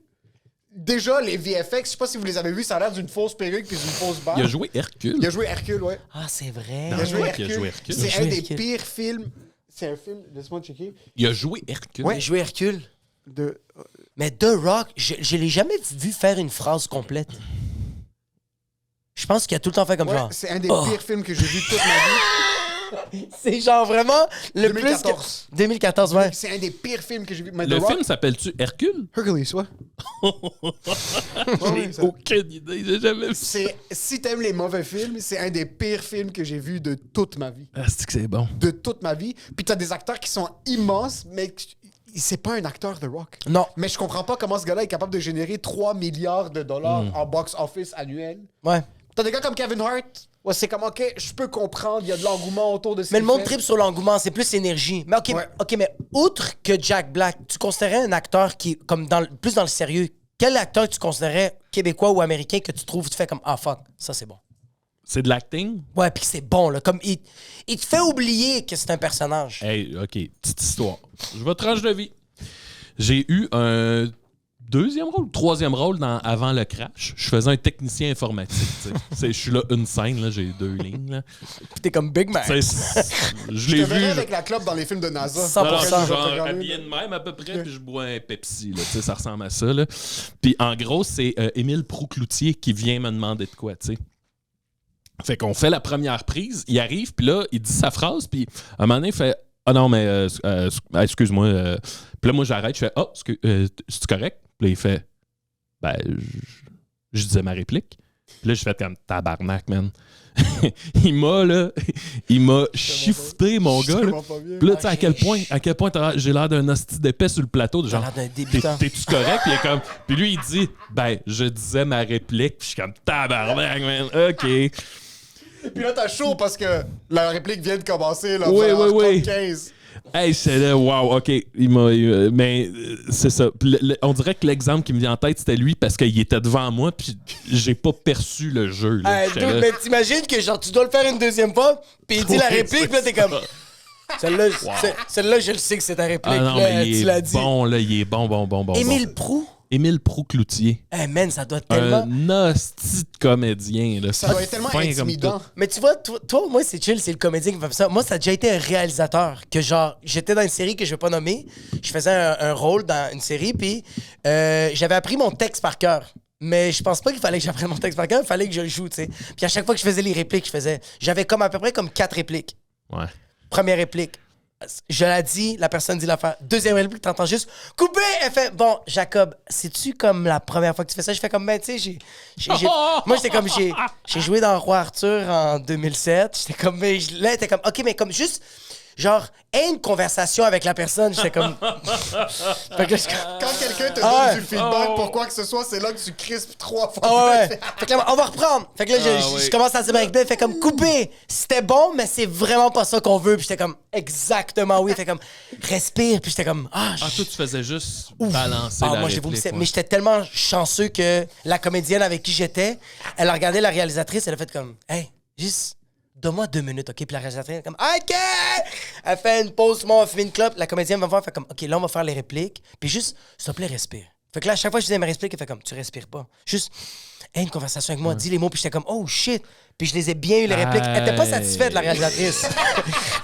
déjà les VFX, je sais pas si vous les avez vus, ça a l'air d'une fausse perruque puis d'une fausse barbe. Il a joué Hercule. Il a joué Hercule, ouais. Ah, c'est vrai. Il a joué ouais, Hercule. il a joué Hercule. C'est Il a un joué des Hercule. pires films. C'est un film, laisse-moi checker. Il a joué Hercule. Ouais, jouer Hercule. De Mais The Rock, je l'ai jamais vu faire une phrase complète. Je pense qu'il a tout le temps fait comme ouais, genre. c'est un des Oh. pires films que j'ai vu toute ma vie. C'est genre vraiment le 2014. plus. 2014, ouais. C'est un des pires films que j'ai vu. Mais Le The Rock, film s'appelle-tu Hercule? Hercules, ouais. J'ai aucune idée, j'ai jamais vu. Si t'aimes les mauvais films, c'est un des pires films que j'ai vu de toute ma vie. Ah, c'est que c'est bon. De toute ma vie. Puis t'as des acteurs qui sont immenses, mais c'est pas un acteur The Rock. Non. Mais je comprends pas comment ce gars-là est capable de générer 3 milliards de dollars en box-office annuel. Ouais. T'as des gars comme Kevin Hart. Ouais, c'est comme, OK, je peux comprendre, il y a de l'engouement autour de ce Mais le qu'il monde fait. tripe sur l'engouement, c'est plus l'énergie. Mais Ouais. OK, mais outre que Jack Black, tu considérais un acteur qui est comme plus dans le sérieux. Quel acteur tu considérais québécois ou américain que tu trouves, tu fais comme ah fuck, ça c'est bon. C'est de l'acting? Ouais, puis c'est bon là, comme il te fait oublier que c'est un personnage. Hey, OK, petite histoire. Je vais tranche de vie. J'ai eu un deuxième rôle, troisième rôle dans Avant le crash. Je faisais un technicien informatique. Je suis là une scène, là, j'ai 2 lignes. Là. Puis t'es comme Big Mac. Je Je l'ai te verrais vu. avec la clope dans les films de NASA. 100%. Alors, je suis Je vais te genre regarder, habillé là. de même à peu près, puis je bois un Pepsi. Là, ça ressemble à ça. Là. Puis en gros, c'est Émile Proucloutier qui vient me demander de quoi, tu sais. Fait qu'on fait la première prise, il arrive, puis là, il dit sa phrase, puis à un moment donné, il fait « Ah non, mais excuse-moi. Puis là, moi, j'arrête, je fais « Ah, c'est correct? » Puis là, il fait « Ben, je disais ma réplique. » Puis là, je fais comme « Tabarnak, man. » il m'a shifté, mon gars. Là. Puis là, tu sais, à quel point j'ai l'air d'un hostie d'épais sur le plateau. De genre, T'as l'air d'un débutant. t'es-tu correct? Puis, il est comme, puis lui, il dit, ben, je disais ma réplique. Puis je suis comme, tabarnak, man. OK. Puis là, t'as chaud parce que la réplique vient de commencer. Là, Oui, vers oui, oui. 15. Hey, c'est là, wow, OK. Mais c'est ça. Puis on dirait que l'exemple qui me vient en tête, c'était lui parce qu'il était devant moi, puis j'ai pas perçu le jeu. Là. Hey, J'étais dude, là. mais t'imagines que genre tu dois le faire une deuxième fois, puis il dit la Ouais, réplique, c'est puis là t'es comme. Celle-là, Wow. celle-là, je le sais que c'est ta réplique. Ah non, là, mais il tu est l'as dit. bon, là. Il est bon. Émile Proulx? Émile Proucloutier. Hey man, ça doit tellement. Un hostie de comédien. Là. Ça doit être tellement Fin comme intimidant. tout. Mais tu vois, toi, moi, c'est chill, c'est le comédien qui me fait ça. Moi, ça a déjà été un réalisateur. Que genre, j'étais dans une série que je vais pas nommer. Je faisais un rôle dans une série, puis j'avais appris mon texte par cœur. Mais je pense pas qu'il fallait que j'apprenne mon texte par cœur, il fallait que je le joue, tu sais. Puis à chaque fois que je faisais les répliques, j'avais comme à peu près comme 4 répliques. Ouais. Première réplique. Je l'ai dit, la personne dit l'affaire. Deuxième réplique, t'entends juste couper. Elle fait bon, Jacob, c'est-tu comme la première fois que tu fais ça? Je fais comme ben, tu sais, moi j'étais comme j'ai joué dans Roi Arthur en 2007. J'étais comme là, elle était comme ok, mais comme juste genre aie une conversation avec la personne. J'étais comme. Fait que là, Quand quelqu'un te Ah ouais. donne du feedback pour quoi que ce soit, c'est là que tu crispes 3 fois. Ah ouais, ouais. Fait que là, on va reprendre. Fait que là, je commence à dire avec Ben, fait comme couper. C'était bon, mais c'est vraiment pas ça qu'on veut. Puis j'étais comme exactement oui. Fait comme respire. Puis j'étais comme Ah, toi, tu faisais juste balancer la moi j'ai réplique, voulu ouais. mais j'étais tellement chanceux que la comédienne avec qui j'étais, elle a regardé la réalisatrice, elle a fait comme hey, juste donne-moi 2 minutes, OK? Puis la réalisatrice, elle est comme OK! Elle fait une pause, moi, on fume une clope. La comédienne va voir, fait comme OK, là, on va faire les répliques. Puis juste, s'il te plaît, respire. Fait que là, à chaque fois que je disais mes répliques, elle fait comme tu respires pas. Juste, hey, une conversation avec moi, dis les mots. Puis j'étais comme oh shit. Puis je les ai bien eu, les répliques. Elle était pas satisfaite, la réalisatrice.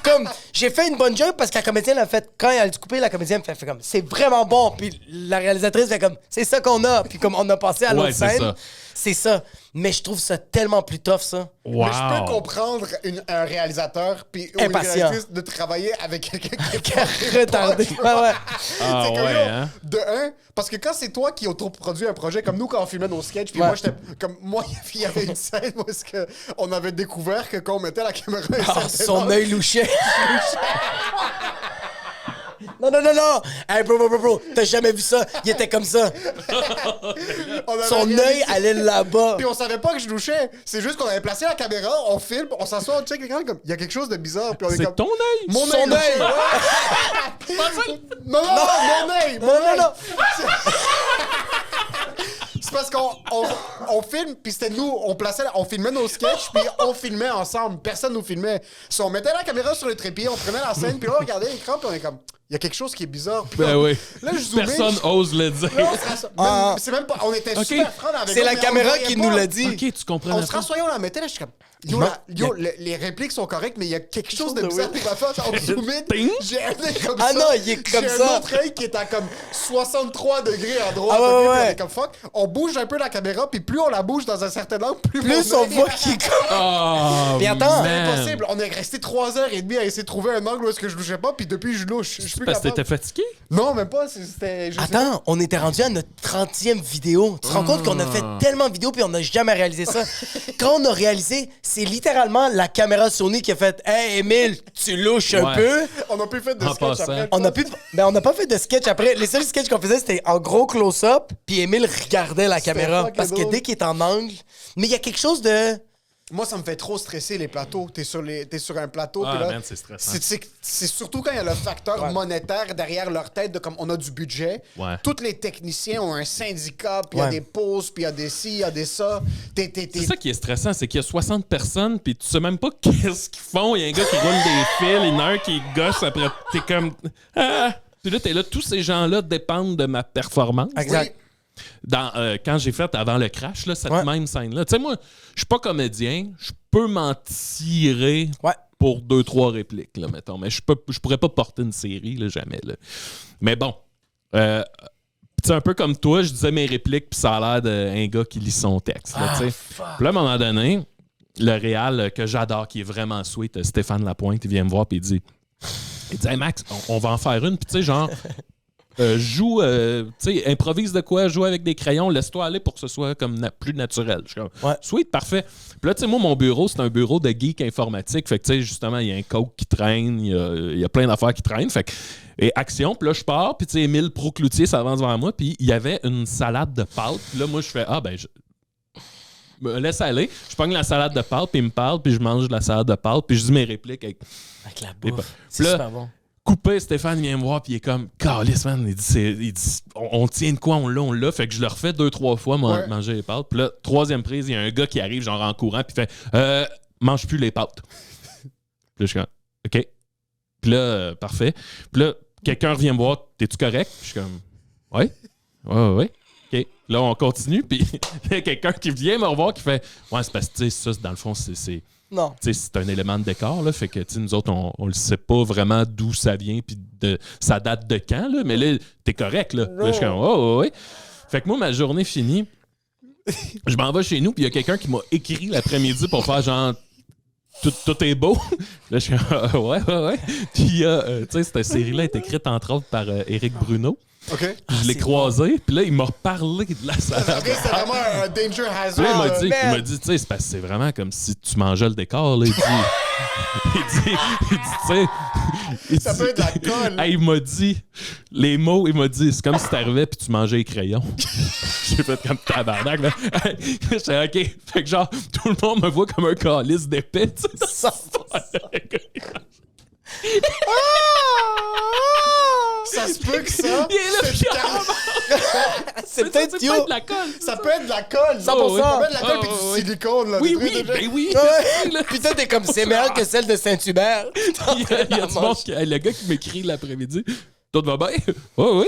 Comme, j'ai fait une bonne job parce que la comédienne a fait, quand elle a dû couper, la comédienne fait comme c'est vraiment bon. Puis la réalisatrice fait comme c'est ça qu'on a. Puis comme on a passé à l'autre Ouais, c'est scène, ça. c'est ça. Mais je trouve ça tellement plus tough, ça. Wow. Mais je peux comprendre un réalisateur puis ou une Impatient. réalisatrice de travailler avec quelqu'un qui est Retardé. Ouais, ouais. Ah C'est comme, ouais, yo, hein? De un, parce que quand c'est toi qui autoproduis un projet, comme nous quand on filmait nos sketchs, puis Ouais. moi j'étais comme moi il y avait une scène où est-ce que on avait découvert que quand on mettait la caméra, Ah, son œil louchait. Non. Hey, bro. T'as jamais vu ça? Il était comme ça. On avait Son réalisé- œil allait là-bas. Puis on savait pas que je louchais. C'est juste qu'on avait placé la caméra, on filme, on s'assoit, on check l'écran, comme il y a quelque chose de bizarre. Puis on est C'est comme. ton œil! Mon Son œil! œil. Non, mon œil! Mon œil! Non. C'est parce qu'on filme, puis c'était nous, on filmait nos sketchs, puis on filmait ensemble. Personne nous filmait. Si on mettait la caméra sur le trépied, on prenait la scène, puis là, on regardait l'écran, puis on est comme, il y a quelque chose qui est bizarre. Puis Ben là, oui. là, je zoomais. Personne ose le dire. Là, c'est même pas. On était Ok. super francs avec C'est eux, la mais on caméra voyait qui pas. nous l'a dit. Ok, tu comprends. On se rassoyait, on la mettait, là, je suis comme. Yo, les répliques sont correctes, mais il y a quelque chose de bizarre qui va faire. On zoomait. Ting. J'ai un œil comme Ah ça. non, il est comme J'ai ça. un autre œil qui est à comme 63 degrés à droite. Ah ouais, ok, puis ouais. on est comme fuck. On bouge un peu la caméra, puis plus on la bouge dans un certain angle, plus Plus mon on œil- voit qu'il est comme... Oh, Puis attends. C'est man. impossible. On est resté 3h30 à essayer de trouver un angle où est-ce que je louchais pas, puis depuis, je louche. Je suis plus Parce que t'étais capable. fatigué? Non, même pas. C'était. je sais pas. Attends, on était rendu à notre 30e vidéo. Tu te rends compte qu'on a fait tellement de vidéos puis on n'a jamais réalisé ça. Quand on a réalisé, c'est littéralement la caméra Sony qui a fait « Hey, Émile, tu louches un Ouais. peu. On a plus fait de En sketch passant. après. » On n'a pas fait de sketch après. Les seuls sketchs qu'on faisait, c'était en gros close-up puis Émile regardait la caméra. fucking Parce que drôle. dès qu'il est en angle... Mais il y a quelque chose de... Moi, ça me fait trop stresser, les plateaux. T'es sur un plateau, Ah, puis là... man, c'est stressant. C'est surtout quand il y a le facteur monétaire derrière leur tête, de comme on a du budget. Ouais. Tous les techniciens ont un syndicat, puis il y a Ouais. des pauses, puis il y a des ci, il y a des ça. C'est ça qui est stressant, c'est qu'il y a 60 personnes, puis tu sais même pas qu'est-ce qu'ils font. Il y a un gars qui roule des fils, il y en a un qui gosse, après t'es comme... Ah! Puis là, t'es là, tous ces gens-là dépendent de ma performance. Exact. Quand j'ai fait avant le crash, là, cette Ouais. même scène-là. Tu sais, moi, je suis pas comédien, je peux m'en tirer Ouais. pour 2-3 répliques, là, mettons. Mais je pourrais pas porter une série, là, jamais. Là. Mais bon, tu sais, un peu comme toi, je disais mes répliques, puis ça a l'air d'un gars qui lit son texte. Là, tu sais. Puis là, à un moment donné, le réal que j'adore, qui est vraiment sweet, Stéphane Lapointe, il vient me voir, puis il dit Hey Max, on va en faire une, puis tu sais, genre. Joue, tu sais, improvise de quoi, joue avec des crayons, laisse-toi aller pour que ce soit comme plus naturel. Je suis comme, Ouais. sweet, parfait. Puis là, tu sais, moi, mon bureau, c'est un bureau de geek informatique. Fait que, tu sais, justement, il y a un coke qui traîne, il y a plein d'affaires qui traînent. Fait que, et action, puis là, je pars, puis tu sais, Émile Procloutier s'avance devant moi, puis il y avait une salade de pâtes. Puis là, moi, je fais, je me laisse aller. Je pogne la salade de pâtes, puis il me parle, puis je mange de la salade de pâtes, puis je dis mes répliques avec Avec la Et bouffe. bah, C'est là- super bon. coupé, Stéphane vient me voir, puis il est comme, Calice, man. Il dit, on tient de quoi, on l'a. Fait que je le refais 2-3 fois, Ouais. manger les pâtes. Puis là, troisième prise, il y a un gars qui arrive, genre en courant, puis il fait, mange plus les pâtes. Puis là, je suis comme, OK. Puis là, parfait. Puis là, quelqu'un revient me voir, t'es-tu correct? Puis je suis comme, ouais. Ouais. OK. Là, on continue, puis il y a quelqu'un qui vient me revoir, qui fait, ouais, c'est parce que, tu sais, ça, dans le fond, c'est Non. tu sais, c'est un élément de décor, là, fait que tu sais, nous autres, on le sait pas vraiment d'où ça vient, puis ça date de quand, là, mais là, t'es correct, là. Là, je suis comme, oh, ouais. Fait que moi, ma journée finie, je m'en vais chez nous, puis il y a quelqu'un qui m'a écrit l'après-midi pour faire genre, tout est beau. Là, je suis comme, ouais. Puis, tu sais, cette série-là est écrite, entre autres, par Éric Bruno. OK. Puis je l'ai croisé, puis là, il m'a reparlé de la salade. OK, c'est vraiment un danger hazard. Puis là, il man. m'a dit, tu sais, c'est parce que c'est vraiment comme si tu mangeais le décor, là. Il dit, tu sais. il Ça dit- peut être de la colle. Hey, il m'a dit, les mots, il m'a dit, c'est comme si t'arrivais puis tu mangeais les crayons. J'ai fait comme tabarnak, là. Hey, j'étais OK. Fait que genre, tout le monde me voit comme un calice d'épais, tu sais. Ça- Ça se peut que ça. Il est là, c'est puis carrément- C'est peut-être c'est yo. pas de la colle. Ça peut être de la colle. 100%. Ça peut être de la colle puis Oh, du oui. silicone. Là, Oui, des oui, trucs de- ben oui. Ouais. Putain, t'es comme c'est meilleur que celle de Saint-Hubert. Il y a du monde le gars qui m'écrit l'après-midi. Tout va bien? Oui.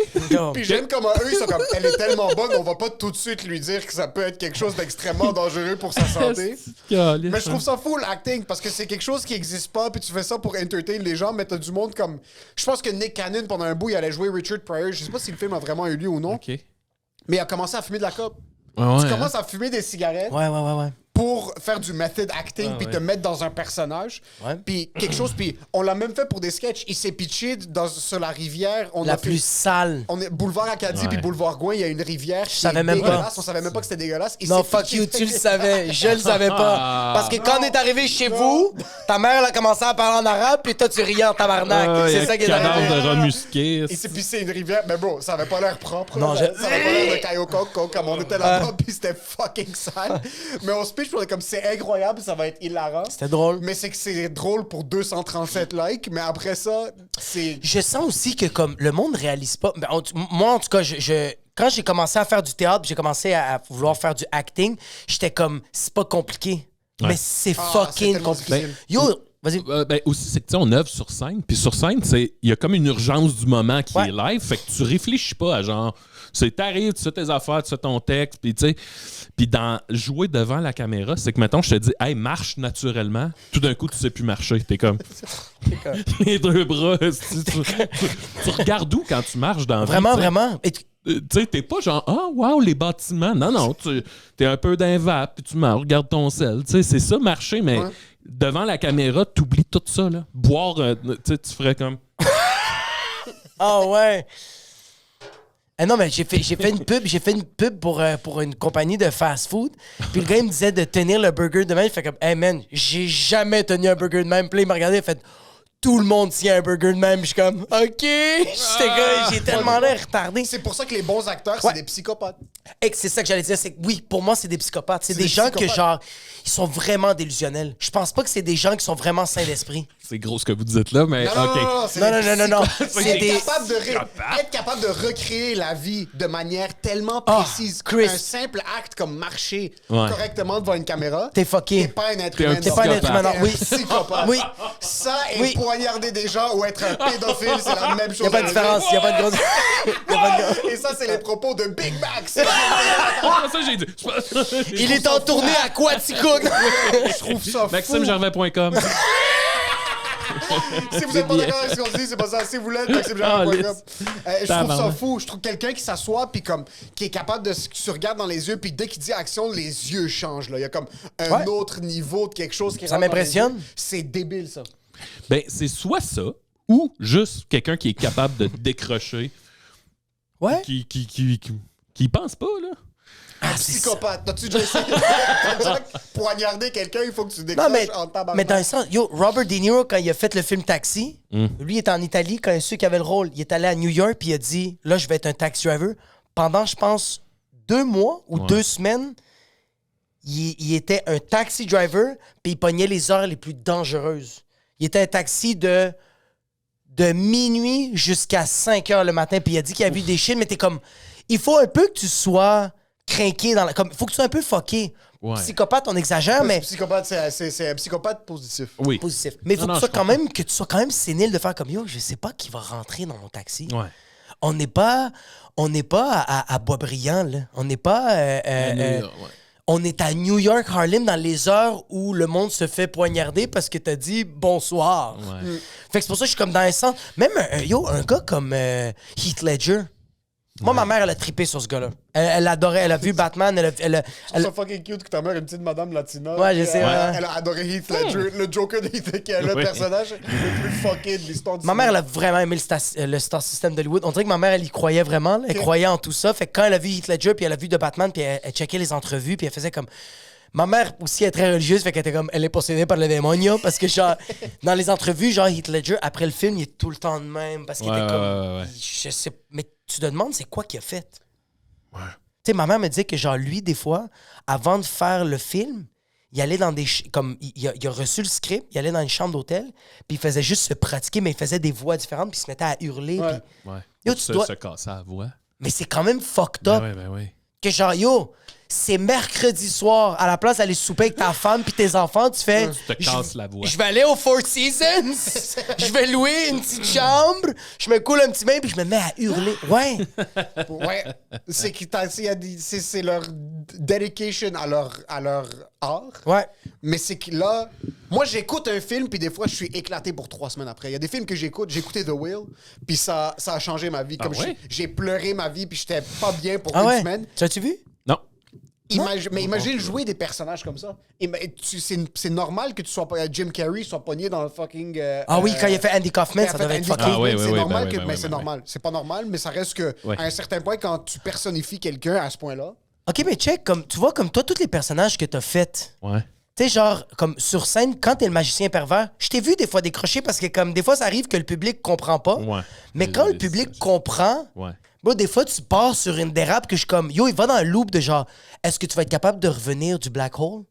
Puis j'aime comment eux, ils sont comme, elle est tellement bonne, on va pas tout de suite lui dire que ça peut être quelque chose d'extrêmement dangereux pour sa santé. Mais je trouve ça fou l'acting parce que c'est quelque chose qui existe pas puis tu fais ça pour entertain les gens mais t'as du monde comme je pense que Nick Cannon pendant un bout il allait jouer Richard Pryor, je sais pas si le film a vraiment eu lieu ou non, OK. mais il a commencé à fumer de la cope. Ouais, Tu commences à fumer des cigarettes Ouais. pour faire du method acting puis te mettre dans un personnage. Ouais. Puis quelque chose, puis on l'a même fait pour des sketchs. Il s'est pitché sur la rivière. On La a fait- plus sale. On est Boulevard Acadie puis Boulevard Gouin, il y a une rivière qui savais est même pas. dégueulasse. On savait même pas que c'était dégueulasse. Il Non, s'est fuck pitché you, tu le dessus. savais. Je le savais pas. Parce que quand on est arrivé chez vous, ta mère elle a commencé à parler en arabe, puis toi, tu riais en tabarnak. C'est ça qui est cadavre arrivé. de remusqué. Il s'est pissé une rivière, mais bro, ça avait pas l'air propre. Non, ça je- avait pas l'air de Kayokoko comme on était là-bas, puis c'était fucking sale. Mais on se pitch, puis on est comme c'est incroyable, ça va être hilarant. C'était drôle. Mais c'est que c'est drôle pour 237 likes, mais après ça, c'est. Je sens aussi que comme le monde réalise pas. Ben, moi, en tout cas, quand j'ai commencé à faire du théâtre, j'ai commencé à vouloir faire du acting, j'étais comme, c'est pas compliqué. Ouais. Mais c'est Ah, c'est fucking tellement compliqué. difficile. Yo, vas-y. Ben aussi, c'est que tu sais, on œuvre sur scène. Puis sur scène, il y a comme une urgence du moment qui Ouais. est live. Fait que tu réfléchis pas à genre. T'arrives, tu fais tes affaires, tu fais ton texte. Puis tu sais. Puis dans jouer devant la caméra, c'est que mettons, je te dis, hey, marche naturellement. Tout d'un coup, tu sais plus marcher. T'es comme. Les deux bras. Tu regardes où quand tu marches dans la vie, Vraiment, tu sais? vraiment. Et Tu sais, t'es pas genre, ah, wow, les bâtiments. Non, non, t'es un peu d'un vape, puis tu marches, regarde ton sel. Tu sais, c'est ça, marcher, mais devant la caméra, t'oublies tout ça, là. Boire, tu sais, tu ferais comme. Ah ouais. Non, mais j'ai fait une pub pour une compagnie de fast-food. Puis le gars, il me disait de tenir le burger de même. Il fait comme, hey man, j'ai jamais tenu un burger de même. Puis là, il m'a regardé, il a fait, tout le monde tient un burger de même. Je suis comme, OK. J'ai tellement l'air retardé. C'est pour ça que les bons acteurs, c'est des psychopathes. Et c'est ça que j'allais dire, c'est que oui, pour moi, c'est des psychopathes. C'est des des gens que, psychopathes. genre, ils sont vraiment délusionnels. Je pense pas que c'est des gens qui sont vraiment sains d'esprit. C'est gros ce que vous dites là, mais Non, non, OK. non, non, c'est Non, des non, non, non, non. psychopathes. C'est Être des... capable de être capable de recréer la vie de manière tellement Ah, précise. Chris. Un simple acte comme marcher Ouais. correctement devant une caméra. T'es fucké. T'es pas un être T'es un humain. T'es pas un être humain, non. T'es un Oui. psychopathe. Oui. Ça et Oui. poignarder des gens ou être un pédophile, c'est la même chose. Y a pas de différence, y a pas de grosse... Y a pas de grosse- Et ça, c'est les propos de Big Mac. Ah, ça, j'ai dit. Il est en tournée à Quaticook. Je trouve ça fou. MaximeGervais.com. Si vous êtes pas d'accord avec ce qu'on dit, c'est pas ça. Si vous l'êtes, MaximeGervais.com. Je trouve ça Tabarnak. fou. Je trouve quelqu'un qui s'assoit puis comme qui est capable de se regarder dans les yeux puis dès qu'il dit action, les yeux changent. Là. Il y a comme un Ouais. autre niveau de quelque chose qui Ça rentre dans les m'impressionne. yeux. C'est débile, ça. Ben, c'est soit ça, ou juste quelqu'un qui est capable de décrocher, Ouais. qui pense pas, là. Ah, c'est ça. Psychopathe. T'as-tu déjà essayé? T'as déjà poignarder quelqu'un, il faut que tu décroches Non, mais, en tabarnak. mais dans le sens, yo, Robert De Niro, quand il a fait le film Taxi, lui, il était en Italie, quand il a su qu'il avait le rôle, il est allé à New York, puis il a dit, là, je vais être un taxi driver. Pendant, je pense, 2 mois ou 2 semaines, il était un taxi driver, puis il pognait les heures les plus dangereuses. Il était un taxi de minuit jusqu'à 5 heures le matin, puis il a dit qu'il a vu des shit, mais t'es comme, il faut un peu que tu sois craqué dans la... Comme, faut que tu sois un peu fucké. Ouais. Psychopathe, on exagère, mais... Psychopathe, c'est un psychopathe positif. Oui. Positif. Mais il faut Non, que, non, tu sois quand même, que tu sois quand même sénile de faire comme yo, je sais pas qui va rentrer dans mon taxi. Ouais. On n'est pas à Boisbriand, là. On n'est pas. Ouais. On est à New York, Harlem, dans les heures où le monde se fait poignarder parce que t'as dit bonsoir. Ouais. Fait que c'est pour ça que je suis comme dans un sens. Même un gars comme Heath Ledger. Moi, ma mère, elle a trippé sur ce gars-là. Elle adorait, elle a vu Batman, elle C'est ça fucking cute que ta mère est une petite madame latina. Ouais, je sais, Elle, ouais. elle a adoré Heath Ledger, le Joker de Heath Ledger, qui est le Oui. personnage le plus fucké de l'histoire du Ma mère, elle cinéma. a vraiment aimé le star system d'Hollywood. On dirait que ma mère, elle y croyait vraiment. Là. Elle croyait en tout ça. Fait que quand elle a vu Heath Ledger, puis elle a vu de Batman, puis elle checkait les entrevues, puis elle faisait comme... Ma mère aussi est très religieuse, fait qu'elle était comme... Elle est possédée par le démon, parce que genre... Dans les entrevues, genre Heath Ledger, après le film, il est tout le temps de même, parce qu'il était comme... Ouais. Je sais... Mais tu te demandes, c'est quoi qu'il a fait? Tu sais, ma mère me disait que genre lui, des fois, avant de faire le film, il allait dans des... Comme, il a reçu le script, il allait dans une chambre d'hôtel, puis il faisait juste se pratiquer, mais il faisait des voix différentes, puis il se mettait à hurler. Ouais. Puis... Ouais. Yo, Pour tu dois- se casser la voix. Mais c'est quand même fucked Ben up ouais, ben ouais. que genre, yo, c'est mercredi soir, à la place d'aller souper avec ta femme puis tes enfants, tu fais... Tu te casses la voix. Je vais aller au Four Seasons, je vais louer une petite chambre, je me coule un petit bain, puis je me mets à hurler. Ouais. Ouais. C'est c'est leur dedication à leur art. Ouais. Mais c'est que là, moi j'écoute un film puis des fois je suis éclaté pour 3 semaines après. Il y a des films que j'écoute, j'ai écouté The Whale puis ça a changé ma vie. Comme ouais? j'ai pleuré ma vie puis j'étais pas bien pour Ah une ouais? semaine. Tu as-tu vu? Non. Mais imagine jouer des personnages comme ça. C'est normal que tu sois pas Jim Carrey soit pogné dans le fucking. Ah oui, quand il a fait Andy Kaufman, quand ça il a devait fait être Andy fucké. Ah oui, Kaufman, oui, c'est oui, normal ben que. oui, Mais oui, c'est oui. normal. C'est pas normal, mais ça reste que. Ouais. À un certain point, quand tu personnifies quelqu'un à ce point-là. OK, mais check, comme, tu vois, comme toi, tous les personnages que t'as faits, Ouais. tu sais, genre, comme sur scène, quand t'es le magicien pervers, je t'ai vu des fois décrocher parce que, comme, des fois, ça arrive que le public comprend pas. Ouais. Mais quand le public comprend, Ouais. bro, des fois, tu pars sur une dérape que je suis comme, yo, il va dans un loop de genre, est-ce que tu vas être capable de revenir du black hole?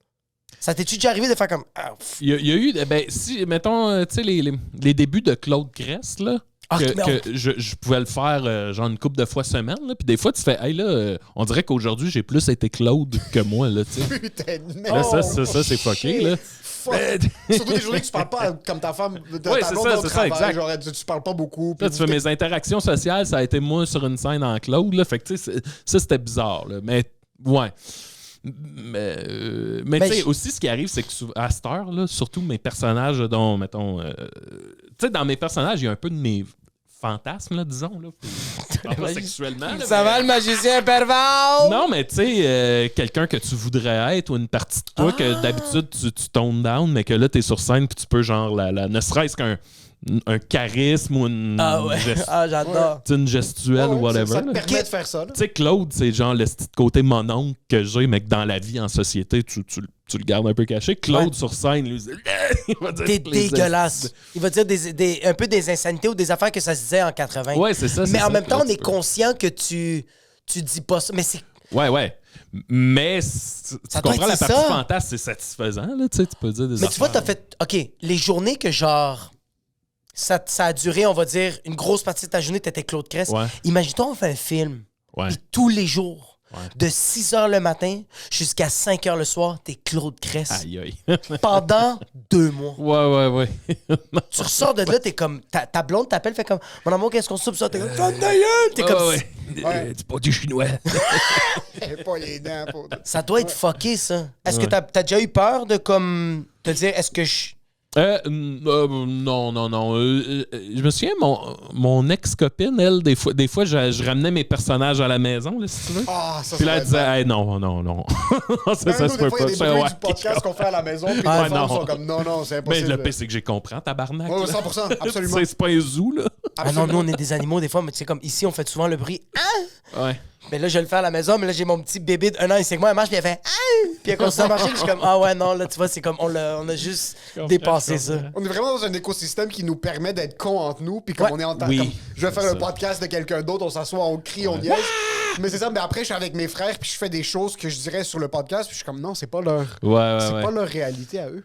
Ça t'es-tu déjà arrivé de faire comme, ah, pff. Il y a eu, ben, si, mettons, tu sais, les débuts de Claude Crest, là, Ah, mais que je pouvais le faire, genre, une couple de fois semaine, là, puis des fois, tu fais, hey, là, on dirait qu'aujourd'hui, j'ai plus été Claude que moi, là, tu sais. Putain de Là, merde. ça, c'est fucké, là. Fuck. Surtout des journées que tu parles pas comme ta femme. Ta Ouais, blonde c'est au ça, c'est ça, travail, exact. genre, tu parles pas beaucoup. Là, puis tu fais mes interactions sociales, ça a été moi sur une scène en Claude, là, fait que, tu sais, ça, c'était bizarre, là, mais, ouais. Mais tu sais, aussi, ce qui arrive, c'est que à cette heure, là, surtout mes personnages, dont, mettons, tu sais, dans mes personnages, il y a un peu de mes fantasmes, là, disons, là. Pas sexuellement, là, Ça va, le magicien pervers? non, mais tu sais, quelqu'un que tu voudrais être ou une partie de toi que d'habitude tu tones down, mais que là, t'es sur scène puis tu peux, genre, ne serait-ce qu'un charisme ou une, Ah ouais, j'adore. une gestuelle ou whatever. Ça te là. permet de faire ça. là. Tu sais, Claude, c'est genre le petit côté mon oncle que j'ai, mais que dans la vie, en société, tu le gardes un peu caché. Claude, Ouais. sur scène, lui, il va dire T'es toutes les dégueulasse. Il va dire un peu des insanités ou des affaires que ça se disait en 80. Ouais, c'est ça. Mais en même temps, on Là, est tu peux- conscient que tu dis pas ça. Mais c'est. Ouais. Mais Ça tu doit comprends, être la partie ça. fantasme, c'est satisfaisant, là, tu sais, tu peux dire des Mais tu vois, t'as affaires. fait. OK, les journées que genre. Ça a duré, on va dire, une grosse partie de ta journée, t'étais Claude Crest. Ouais. Imagine-toi, on fait un film. Ouais. Puis tous les jours, Ouais. de 6 h le matin jusqu'à 5 h le soir, t'es Claude Crest. Aïe, aïe. Pendant 2 mois. Ouais. Tu ressors de là, t'es comme. Ta blonde t'appelle, fait comme. Mon amour, qu'est-ce qu'on soupe ça? T'es comme. Ferme ta gueule! T'es comme. Ouais. C'est pas du chinois. Pas les dents. Ça doit être fucké, ça. Est-ce que t'as déjà eu peur de comme. Te dire, est-ce que je. Non. Je me souviens, mon ex-copine, elle, des fois je ramenais mes personnages à la maison, là, si tu veux. Ah, ça Puis là, serait elle disait, bien. hey, non. ça Nous, se des peut fois, pas. il y a des Je fais, bruits ouais, du podcast qu'on fait à la maison, puis Ah, les femmes non. sont comme non, c'est Mais impossible. le pire, c'est que j'ai comprends, tabarnak. Ouais, là. 100%, absolument. C'est pas un zoo, là. Ah non, nous, on est des animaux, des fois, mais tu sais, comme ici, on fait souvent le bruit. Ah! Ouais. Mais là, je le fais à la maison, mais là, j'ai mon petit bébé de 1 an, il sait que moi, elle marche, puis elle fait. Ah! Puis elle continue à marcher, puis je suis comme, ah ouais, non, là, tu vois, c'est comme, on a juste dépassé ça. On est vraiment dans un écosystème qui nous permet d'être cons entre nous, puis comme Ouais. on est en Oui, comme, je vais faire c'est le ça. podcast de quelqu'un d'autre, on s'assoit, on crie, on niaise. Mais c'est ça, mais après, je suis avec mes frères, puis je fais des choses que je dirais sur le podcast, puis je suis comme, non, c'est pas leur, Ouais. pas leur réalité à eux.